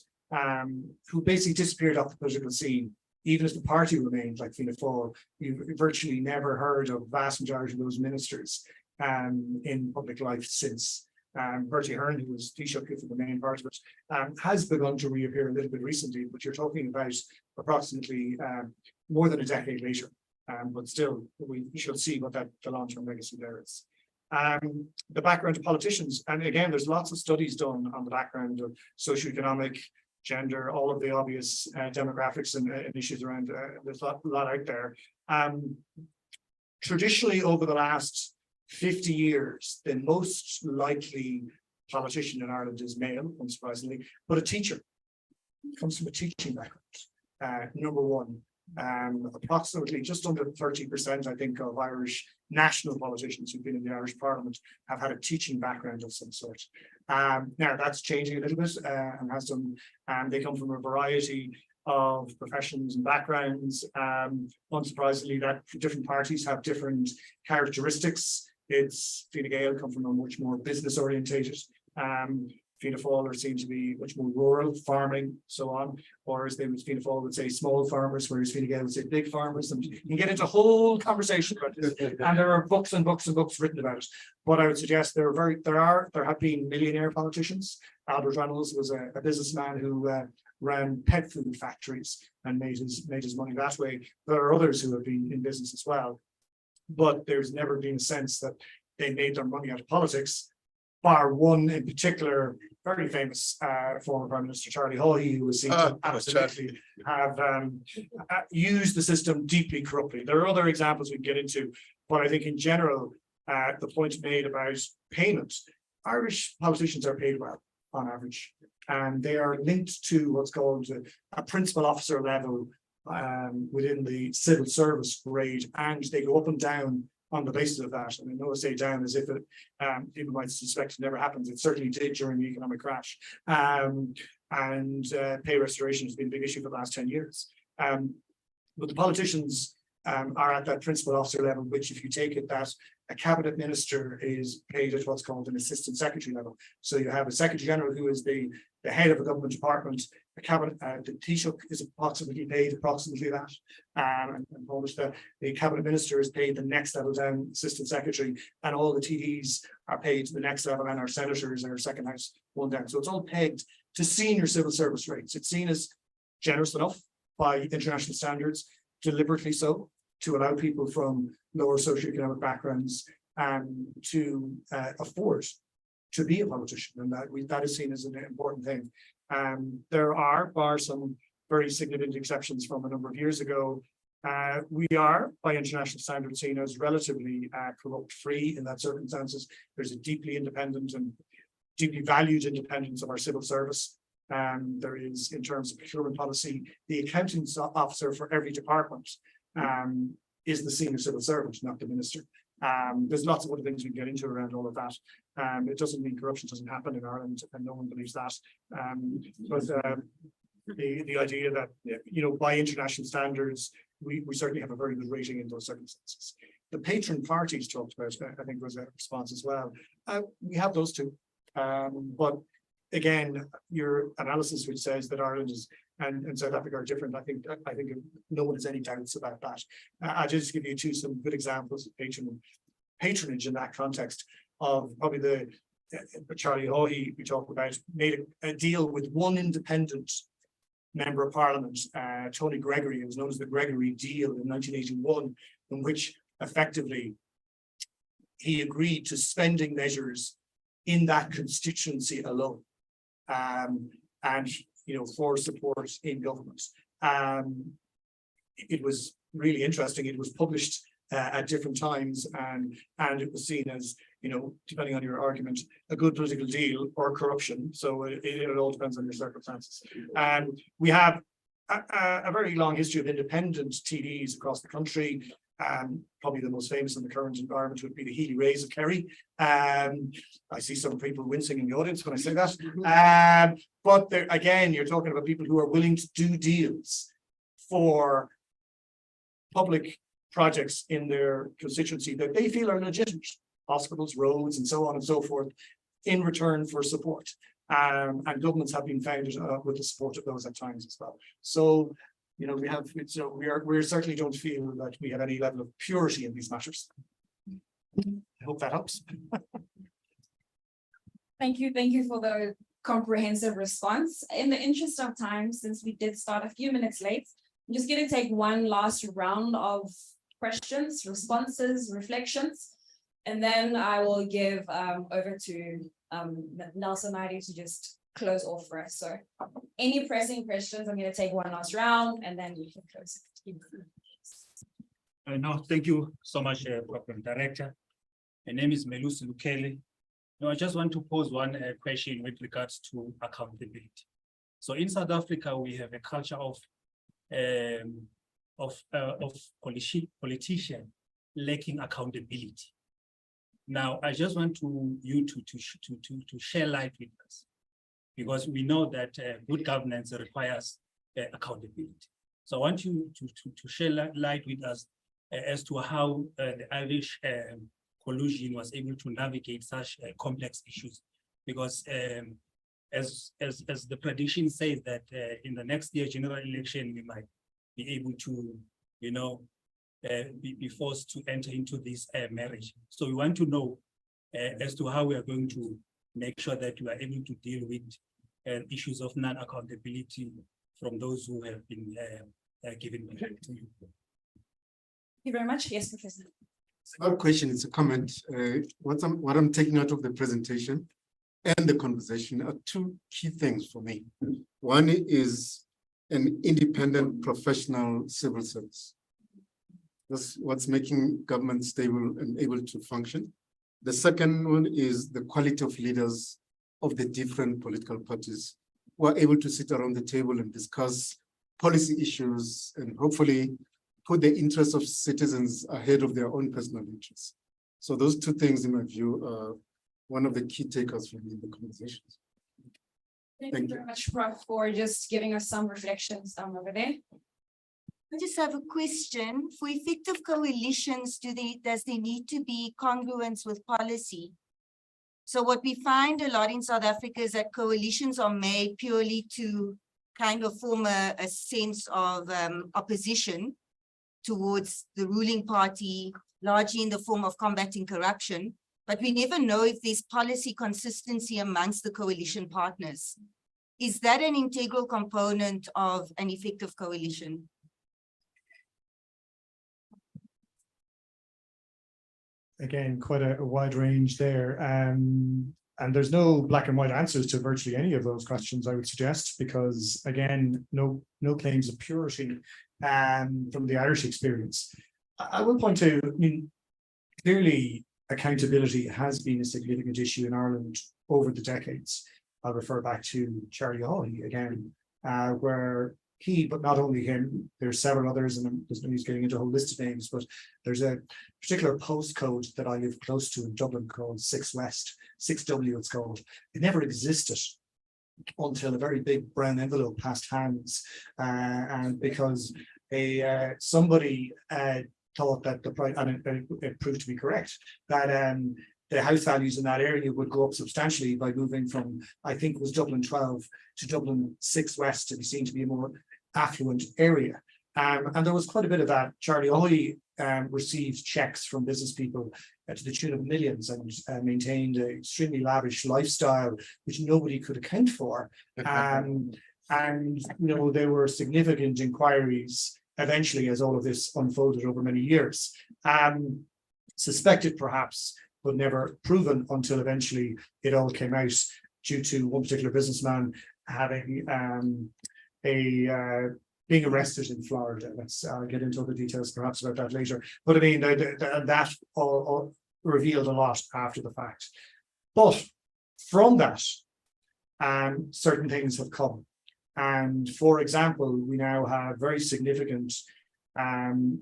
who basically disappeared off the political scene. Even as the party remained, like Fianna Fáil, you virtually never heard of the vast majority of those ministers in public life since. Bertie Ahern, who was Taoiseach for the main part of it, has begun to reappear a little bit recently, but you're talking about approximately more than a decade later. But still, we shall see what the long-term legacy there is. The background of politicians, and again, there's lots of studies done on the background of socioeconomic, gender, all of the obvious demographics and issues around. There's a lot out there. Traditionally, over the last 50 years, the most likely politician in Ireland is male, unsurprisingly, but a teacher. Comes from a teaching background. Number one, approximately just under 30%, I think, of Irish national politicians who've been in the Irish Parliament have had a teaching background of some sort. Now that's changing a little bit and has done. They come from a variety of professions and backgrounds. Unsurprisingly, that different parties have different characteristics. It's Fine Gael come from a much more business orientated. Fianna Fáil are seen to be much more rural, farming, so on. Or as Fianna Fáil would say, small farmers, whereas Fine Gael would say big farmers. And you can get into a whole conversation about this. And there are books and books and books written about it. But I would suggest there have been millionaire politicians. Albert Reynolds was a businessman who ran pet food factories and made his money that way. There are others who have been in business as well. But there's never been a sense that they made their money out of politics. bar one in particular, very famous former Prime Minister Charlie Haughey, who was seen to absolutely have used the system deeply corruptly. There are other examples we can get into, but I think in general, the point made about payment, Irish politicians are paid well on average, and they are linked to what's called a principal officer level within the civil service grade, and they go up and down on the basis of that. And I know I say down as if it, people might suspect it never happens. It certainly did during the economic crash. Pay restoration has been a big issue for the last 10 years. But the politicians are at that principal officer level, which if you take it that a cabinet minister is paid at what's called an assistant secretary level. So you have a secretary general who is the head of a government department. The cabinet, the Taoiseach is approximately paid that. And Polish, the cabinet minister is paid the next level down, assistant secretary, and all the TDs are paid to the next level, and our senators are second house one down. So it's all pegged to senior civil service rates. It's seen as generous enough by international standards, deliberately so, to allow people from lower socioeconomic backgrounds to afford to be a politician, and that is seen as an important thing. There are some very significant exceptions from a number of years ago. We are, by international standards, seen as relatively corrupt-free in that circumstances. There's a deeply independent and deeply valued independence of our civil service. There is, in terms of procurement policy, the accounting officer for every department is the senior civil servant, not the minister. There's lots of other things we can get into around all of that. It doesn't mean corruption doesn't happen in Ireland, and no one believes that. But the idea that, you know, by international standards, we certainly have a very good rating in those circumstances. The patron parties talked about, I think, was a response as well. We have those two. But again, your analysis, which says that Ireland is and South Africa are different, I think no one has any doubts about that. I'll just give you some good examples of patronage in that context of probably the Charlie Haughey we talked about made a deal with one independent member of Parliament, Tony Gregory. It was known as the Gregory Deal in 1981, in which effectively he agreed to spending measures in that constituency alone, and you know, for support in government. It was really interesting. It was published at different times, and it was seen as, you know, depending on your argument, a good political deal or corruption. So it all depends on your circumstances. And we have a very long history of independent TDs across the country. Probably the most famous in the current environment would be the Healy-Raes of Kerry. I see some people wincing in the audience when I say that. But there, again, you're talking about people who are willing to do deals for public projects in their constituency that they feel are legitimate, hospitals, roads, and so on and so forth, in return for support. And governments have been founded with the support of those at times as well. So, you know, we certainly don't feel that we have any level of purity in these matters. I hope that helps. Thank you for the comprehensive response. In the interest of time, since we did start a few minutes late, I'm just going to take one last round of questions, responses, reflections, and then I will give over to Nelson Naidoo to just close off for us. So any pressing questions, I'm going to take one last round and then we can close it. No, thank you so much, Program Director. My name is Melusi Lukele. No, I just want to pose one question with regards to accountability. So in South Africa, we have a culture of politicians lacking accountability. Now, I just want you to share light with us, because we know that good governance requires accountability. So I want you to share light with us as to how the Irish collusion was able to navigate such complex issues, because as the prediction says that in the next year general election, we might be able to, you know, be forced to enter into this marriage. So we want to know as to how we are going to make sure that we are able to deal with issues of non-accountability from those who have been given to you. Thank you very much. Yes, Professor. not a question, it's a comment. What I'm taking out of the presentation and the conversation are two key things for me. One is an independent professional civil service. That's what's making government stable and able to function. The second one is the quality of leaders of the different political parties who are able to sit around the table and discuss policy issues and hopefully put the interests of citizens ahead of their own personal interests. So those two things, in my view, are one of the key takers for me in the conversations. Thank you very much, Prof, for just giving us some reflections down over there. I just have a question. For effective coalitions, does there need to be congruence with policy? So what we find a lot in South Africa is that coalitions are made purely to kind of form a sense of opposition towards the ruling party, largely in the form of combating corruption. But we never know if there's policy consistency amongst the coalition partners. Is that an integral component of an effective coalition? Again, quite a wide range there. And there's no black and white answers to virtually any of those questions, I would suggest, because again, no claims of purity from the Irish experience. I will point to, I mean, clearly accountability has been a significant issue in Ireland over the decades. I'll refer back to Charlie Hawley again, where he, but not only him, there's several others, and there's no use getting into a whole list of names, but there's a particular postcode that I live close to in Dublin called 6 West, 6W it's called. It never existed until a very big brown envelope passed hands, and because somebody thought that the price, and it proved to be correct, that the house values in that area would go up substantially by moving from, I think it was Dublin 12 to Dublin 6 West, to be seen to be a more affluent area. And there was quite a bit of that. Charlie Hawley received checks from business people to the tune of millions and maintained an extremely lavish lifestyle, which nobody could account for. And you know, there were significant inquiries eventually as all of this unfolded over many years. Suspected perhaps, but never proven until eventually it all came out due to one particular businessman having being arrested in Florida. Let's get into other details perhaps about that later. But I mean, that all revealed a lot after the fact. But from that, certain things have come. And for example, we now have very significant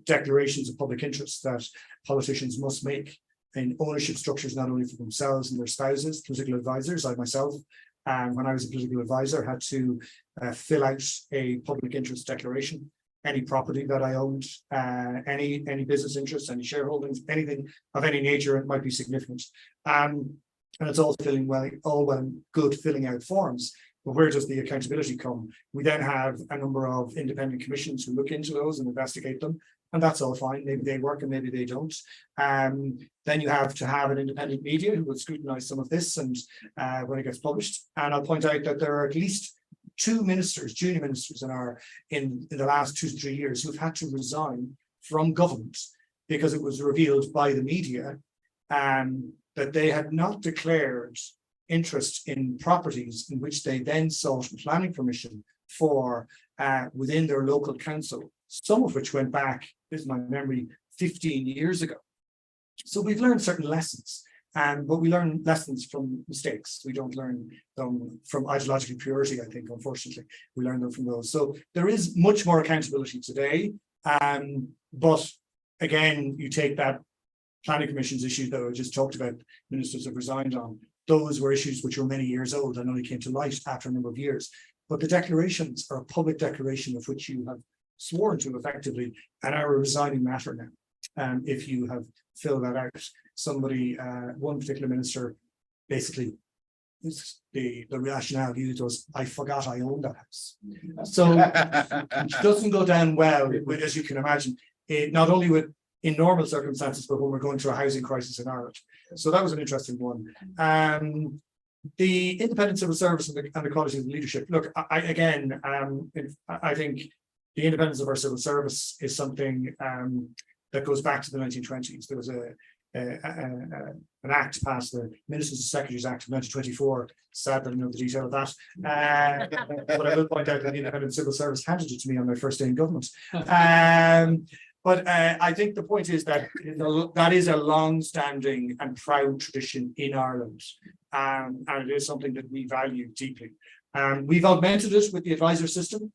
declarations of public interest that politicians must make in ownership structures, not only for themselves and their spouses, political advisors. I myself, when I was a political advisor, had to fill out a public interest declaration. Any property that I owned, any business interests, any shareholdings, anything of any nature, it might be significant. And it's all well good filling out forms. But where does the accountability come? We then have a number of independent commissions who look into those and investigate them. And that's all fine. Maybe they work and maybe they don't. Then you have to have an independent media who will scrutinize some of this and when it gets published. And I'll point out that there are at least 2 ministers, junior ministers in the last 2 to 3 years who've had to resign from government because it was revealed by the media that they had not declared interest in properties in which they then sought planning permission for within their local council, some of which went back, this is my memory, 15 years ago. So we've learned certain lessons, but we learn lessons from mistakes. We don't learn them from ideological purity, I think, unfortunately. We learn them from those. So there is much more accountability today. But again, you take that planning commission's issue that I just talked about, ministers have resigned on. Those were issues which were many years old and only came to light after a number of years. But the declarations are a public declaration of which you have sworn to effectively and are a resigning matter now. If you have filled that out, somebody, one particular minister, basically, the rationale used was, I forgot I owned that house. So it doesn't go down well, as you can imagine, not only in normal circumstances, but when we're going through a housing crisis in Ireland. So that was an interesting one. The independent civil service and the quality of the leadership. Look, I think the independence of our civil service is something that goes back to the 1920s. There was an act passed, the Ministers and Secretaries Act of 1924. Sad that I know the detail of that. But I will point out that the Independent Civil Service handed it to me on my first day in government. But I think the point is that that is a long-standing and proud tradition in Ireland, and it is something that we value deeply. We've augmented it with the advisor system,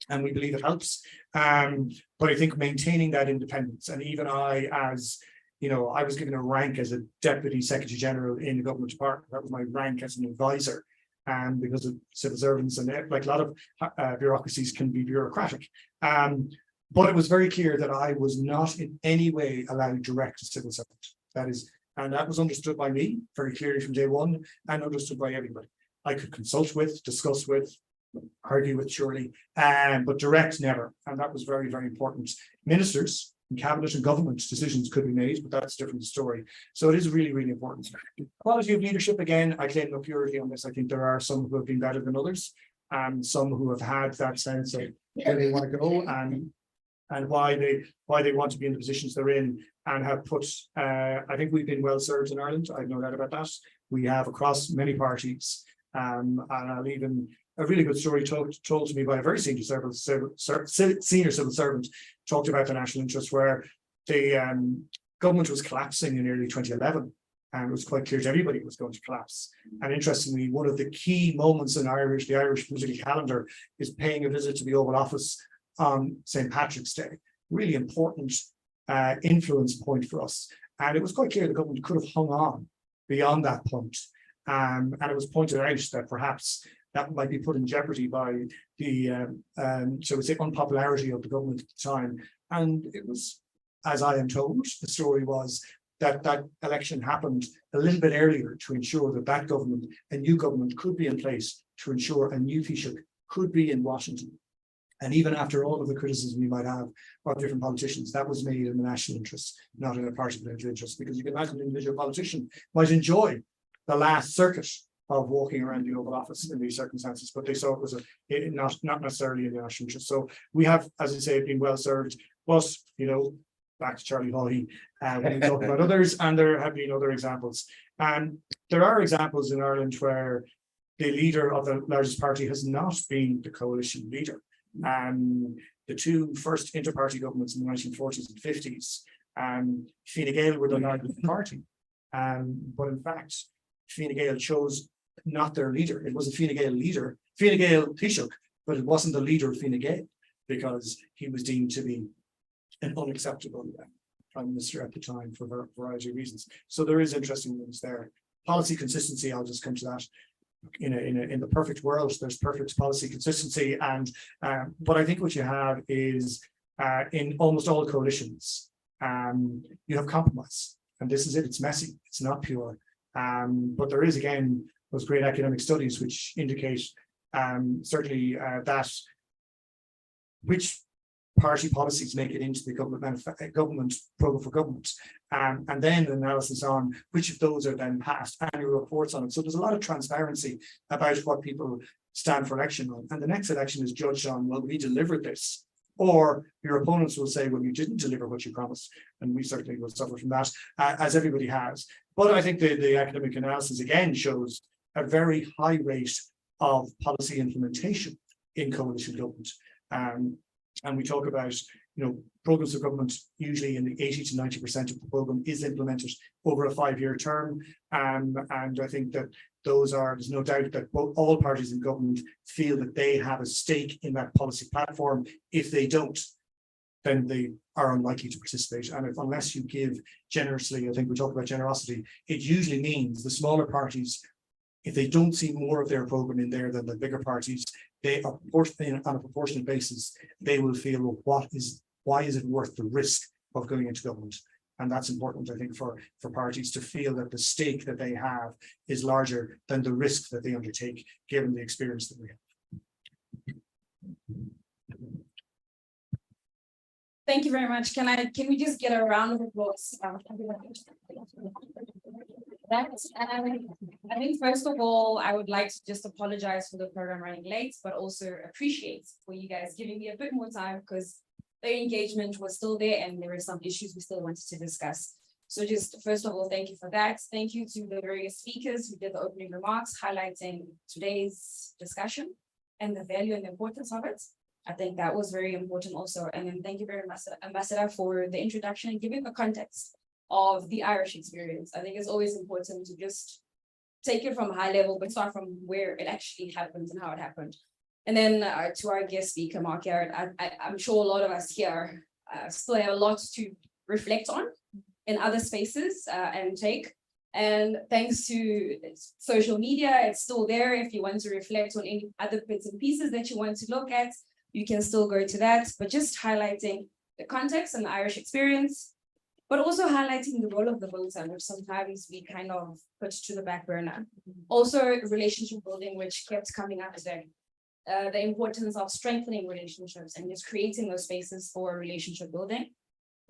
and we believe it helps. But I think maintaining that independence, and even I, as you know, I was given a rank as a Deputy Secretary General in the government department. That was my rank as an advisor. And because of civil servants and like a lot of bureaucracies can be bureaucratic. But it was very clear that I was not in any way allowed direct to civil servant. And that was understood by me very clearly from day one, and understood by everybody. I could consult with, discuss with, argue with, surely, but direct never. And that was very, very important. Ministers and cabinet and government decisions could be made, but that's a different story. So it is really, really important. Quality of leadership, again, I claim no purity on this. I think there are some who have been better than others, and some who have had that sense of where they want to go and why they want to be in the positions they're in, and have put, I think we've been well served in Ireland. I've no doubt about that. We have across many parties, and I'll even, a really good story told to me by a very senior civil servant, talked about the national interest, where the government was collapsing in early 2011, and it was quite clear to everybody it was going to collapse. And interestingly, one of the key moments in the Irish political calendar is paying a visit to the Oval Office on St. Patrick's Day. Really important influence point for us. And it was quite clear the government could have hung on beyond that point. And it was pointed out that perhaps that might be put in jeopardy by the, shall we say, unpopularity of the government at the time. And it was, as I am told, the story was that that election happened a little bit earlier to ensure that that government, a new government, could be in place, to ensure a new Taoiseach could be in Washington. And even after all of the criticism we might have of different politicians, that was made in the national interest, not in a particular interest, because you can imagine an individual politician might enjoy the last circuit of walking around the Oval Office in these circumstances, but they saw it was not necessarily in the national interest. So we have, as I say, been well served. But, you know, back to Charlie Haughey, when we talk about others, and there have been other examples. And there are examples in Ireland where the leader of the largest party has not been the coalition leader. The two first inter-party governments in the 1940s and 50s, Fine Gael were the largest party. But in fact, Fine Gael chose not their leader. It was a Fine Gael leader, Fine Gael Taoiseach, but it wasn't the leader of Fine Gael, because he was deemed to be an unacceptable prime minister at the time for a variety of reasons. So there is interesting things there. Policy consistency, I'll just come to that. In the perfect world, there's perfect policy consistency, and but I think what you have is in almost all coalitions, you have compromise, and this is it. It's messy. It's not pure, but there is, again, those great academic studies which indicate certainly that which party policies make it into the government program for government, and then analysis on which of those are then passed, annual reports on it. So there's a lot of transparency about what people stand for election on, and the next election is judged on, well, we delivered this, or your opponents will say, well, you didn't deliver what you promised, and we certainly will suffer from that, as everybody has. But I think the academic analysis again shows a very high rate of policy implementation in coalition government. And we talk about, you know, programs of government, usually in the 80 to 90% of the program is implemented over a 5-year term. And I think that there's no doubt that all parties in government feel that they have a stake in that policy platform. If they don't, then they are unlikely to participate. And unless you give generously, I think we talk about generosity, it usually means the smaller parties, if they don't see more of their program in there than the bigger parties, they are on a proportionate basis, they will feel, well, why is it worth the risk of going into government? And that's important, I think, for parties to feel that the stake that they have is larger than the risk that they undertake, given the experience that we have. Thank you very much. Can we just get a round of applause? I think first of all, I would like to just apologize for the program running late, but also appreciate for you guys giving me a bit more time, because the engagement was still there and there were some issues we still wanted to discuss. So just first of all, thank you for that. Thank you to the various speakers who did the opening remarks highlighting today's discussion and the value and the importance of it. I think that was very important also. And then thank you very much, Ambassador, for the introduction and giving the context of the Irish experience. I think it's always important to just take it from a high level, but start from where it actually happened and how it happened. And then to our guest speaker, Mark Garrett, I'm sure a lot of us here still have a lot to reflect on in other spaces and take. And thanks to social media, it's still there. If you want to reflect on any other bits and pieces that you want to look at, you can still go to that, but just highlighting the context and the Irish experience, but also highlighting the role of the voter, which sometimes we kind of put to the back burner. Also relationship building, which kept coming up today. The importance of strengthening relationships and just creating those spaces for relationship building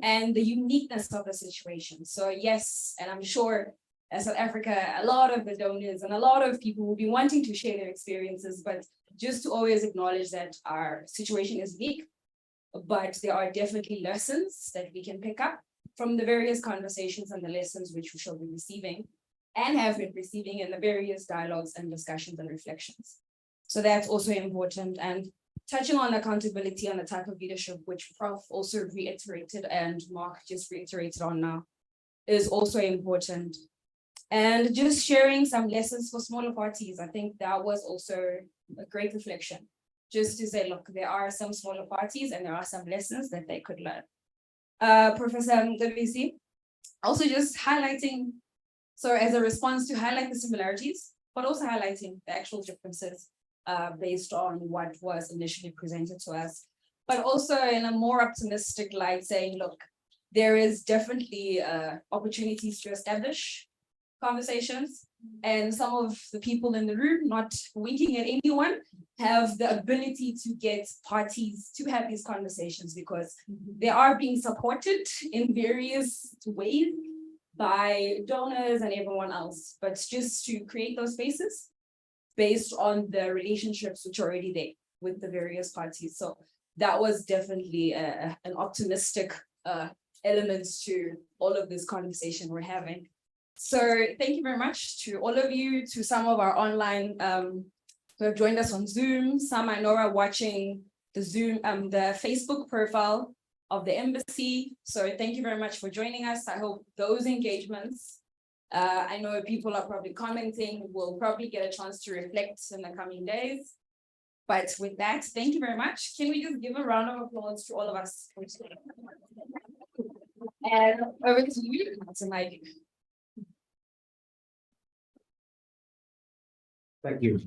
and the uniqueness of the situation. So yes, and I'm sure as South Africa, a lot of the donors and a lot of people will be wanting to share their experiences, but just to always acknowledge that our situation is unique, but there are definitely lessons that we can pick up from the various conversations and the lessons which we shall be receiving and have been receiving in the various dialogues and discussions and reflections. So that's also important. And touching on accountability and the type of leadership, which Prof also reiterated and Mark just reiterated on now, is also important. And just sharing some lessons for smaller parties. I think that was also a great reflection. Just to say, look, there are some smaller parties and there are some lessons that they could learn. Professor Mcebisi, also just highlighting, so as a response to highlight the similarities, but also highlighting the actual differences based on what was initially presented to us, but also in a more optimistic light saying, look, there is definitely opportunities to establish conversations, and some of the people in the room, not winking at anyone, have the ability to get parties to have these conversations because they are being supported in various ways by donors and everyone else, but just to create those spaces based on the relationships which are already there with the various parties. So that was definitely an optimistic element to all of this conversation we're having. So thank you very much to all of you, to some of our online who have joined us on Zoom. Some I know are watching the Zoom, the Facebook profile of the embassy. So thank you very much for joining us. I hope those engagements, I know people are probably commenting, we'll probably get a chance to reflect in the coming days. But with that, thank you very much. Can we just give a round of applause to all of us? And over to you, to Mike. Thank you.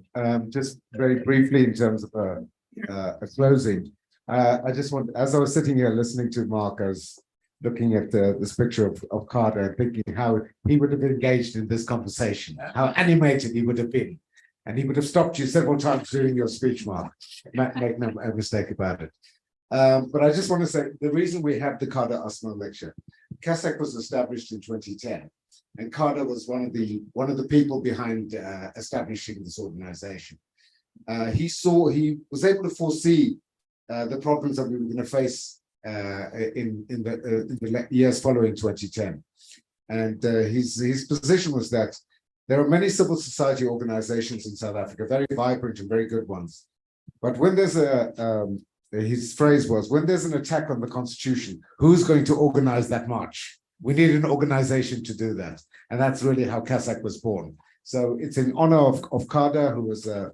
Just very briefly in terms of a closing, I just want, as I was sitting here listening to Mark, I was looking at this picture of Carter and thinking how he would have engaged in this conversation, how animated he would have been. And he would have stopped you several times during your speech, Mark. Make no mistake about it. But I just want to say the reason we have the Carter Usman lecture, CASAC was established in 2010. And Carter was one of the people behind establishing this organization. He was able to foresee the problems that we were going to face in the years following 2010. And his position was that there are many civil society organizations in South Africa, very vibrant and very good ones. But when there's his phrase was, when there's an attack on the Constitution, who's going to organize that march? We need an organization to do that. And that's really how CASAC was born. So it's in honor of Carter, who was an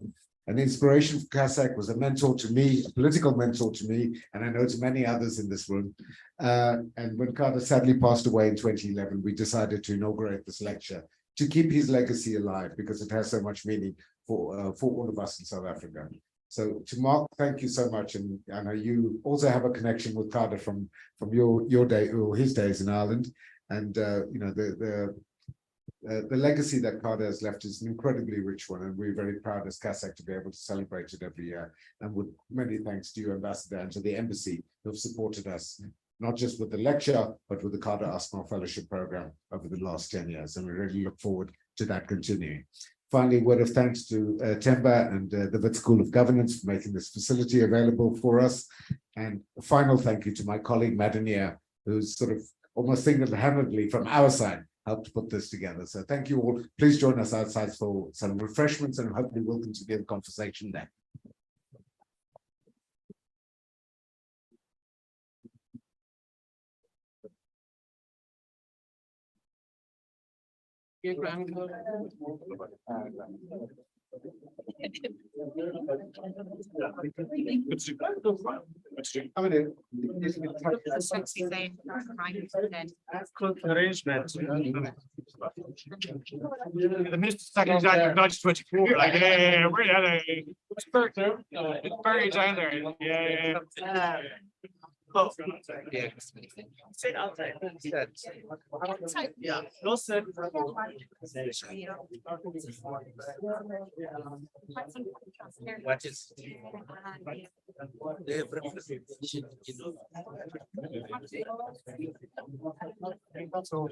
inspiration for CASAC, was a mentor to me, a political mentor to me, and I know to many others in this room. And when Carter sadly passed away in 2011, we decided to inaugurate this lecture to keep his legacy alive because it has so much meaning for all of us in South Africa. So to Mark, thank you so much. And I know you also have a connection with Carter from your day or his days in Ireland. And you know, the legacy that Carter has left is an incredibly rich one, and we're very proud as CASAC to be able to celebrate it every year. And with many thanks to you, Ambassador, and to the embassy who have supported us, not just with the lecture, but with the Carter Usman Fellowship Program over the last 10 years. And we really look forward to that continuing. Finally, a word of thanks to Temba and the Wits School of Governance for making this facility available for us. And a final thank you to my colleague Madania, who's sort of almost single-handedly from our side helped put this together. So thank you all. Please join us outside for some refreshments and hopefully we'll continue the conversation there. Arrangement. The Minister Secretary of Nudge 24, like, yeah, where are they? It's buried down there, yeah. Oh, yeah. Sit outside. Yeah, no sit. What is? They have representation, you know. So,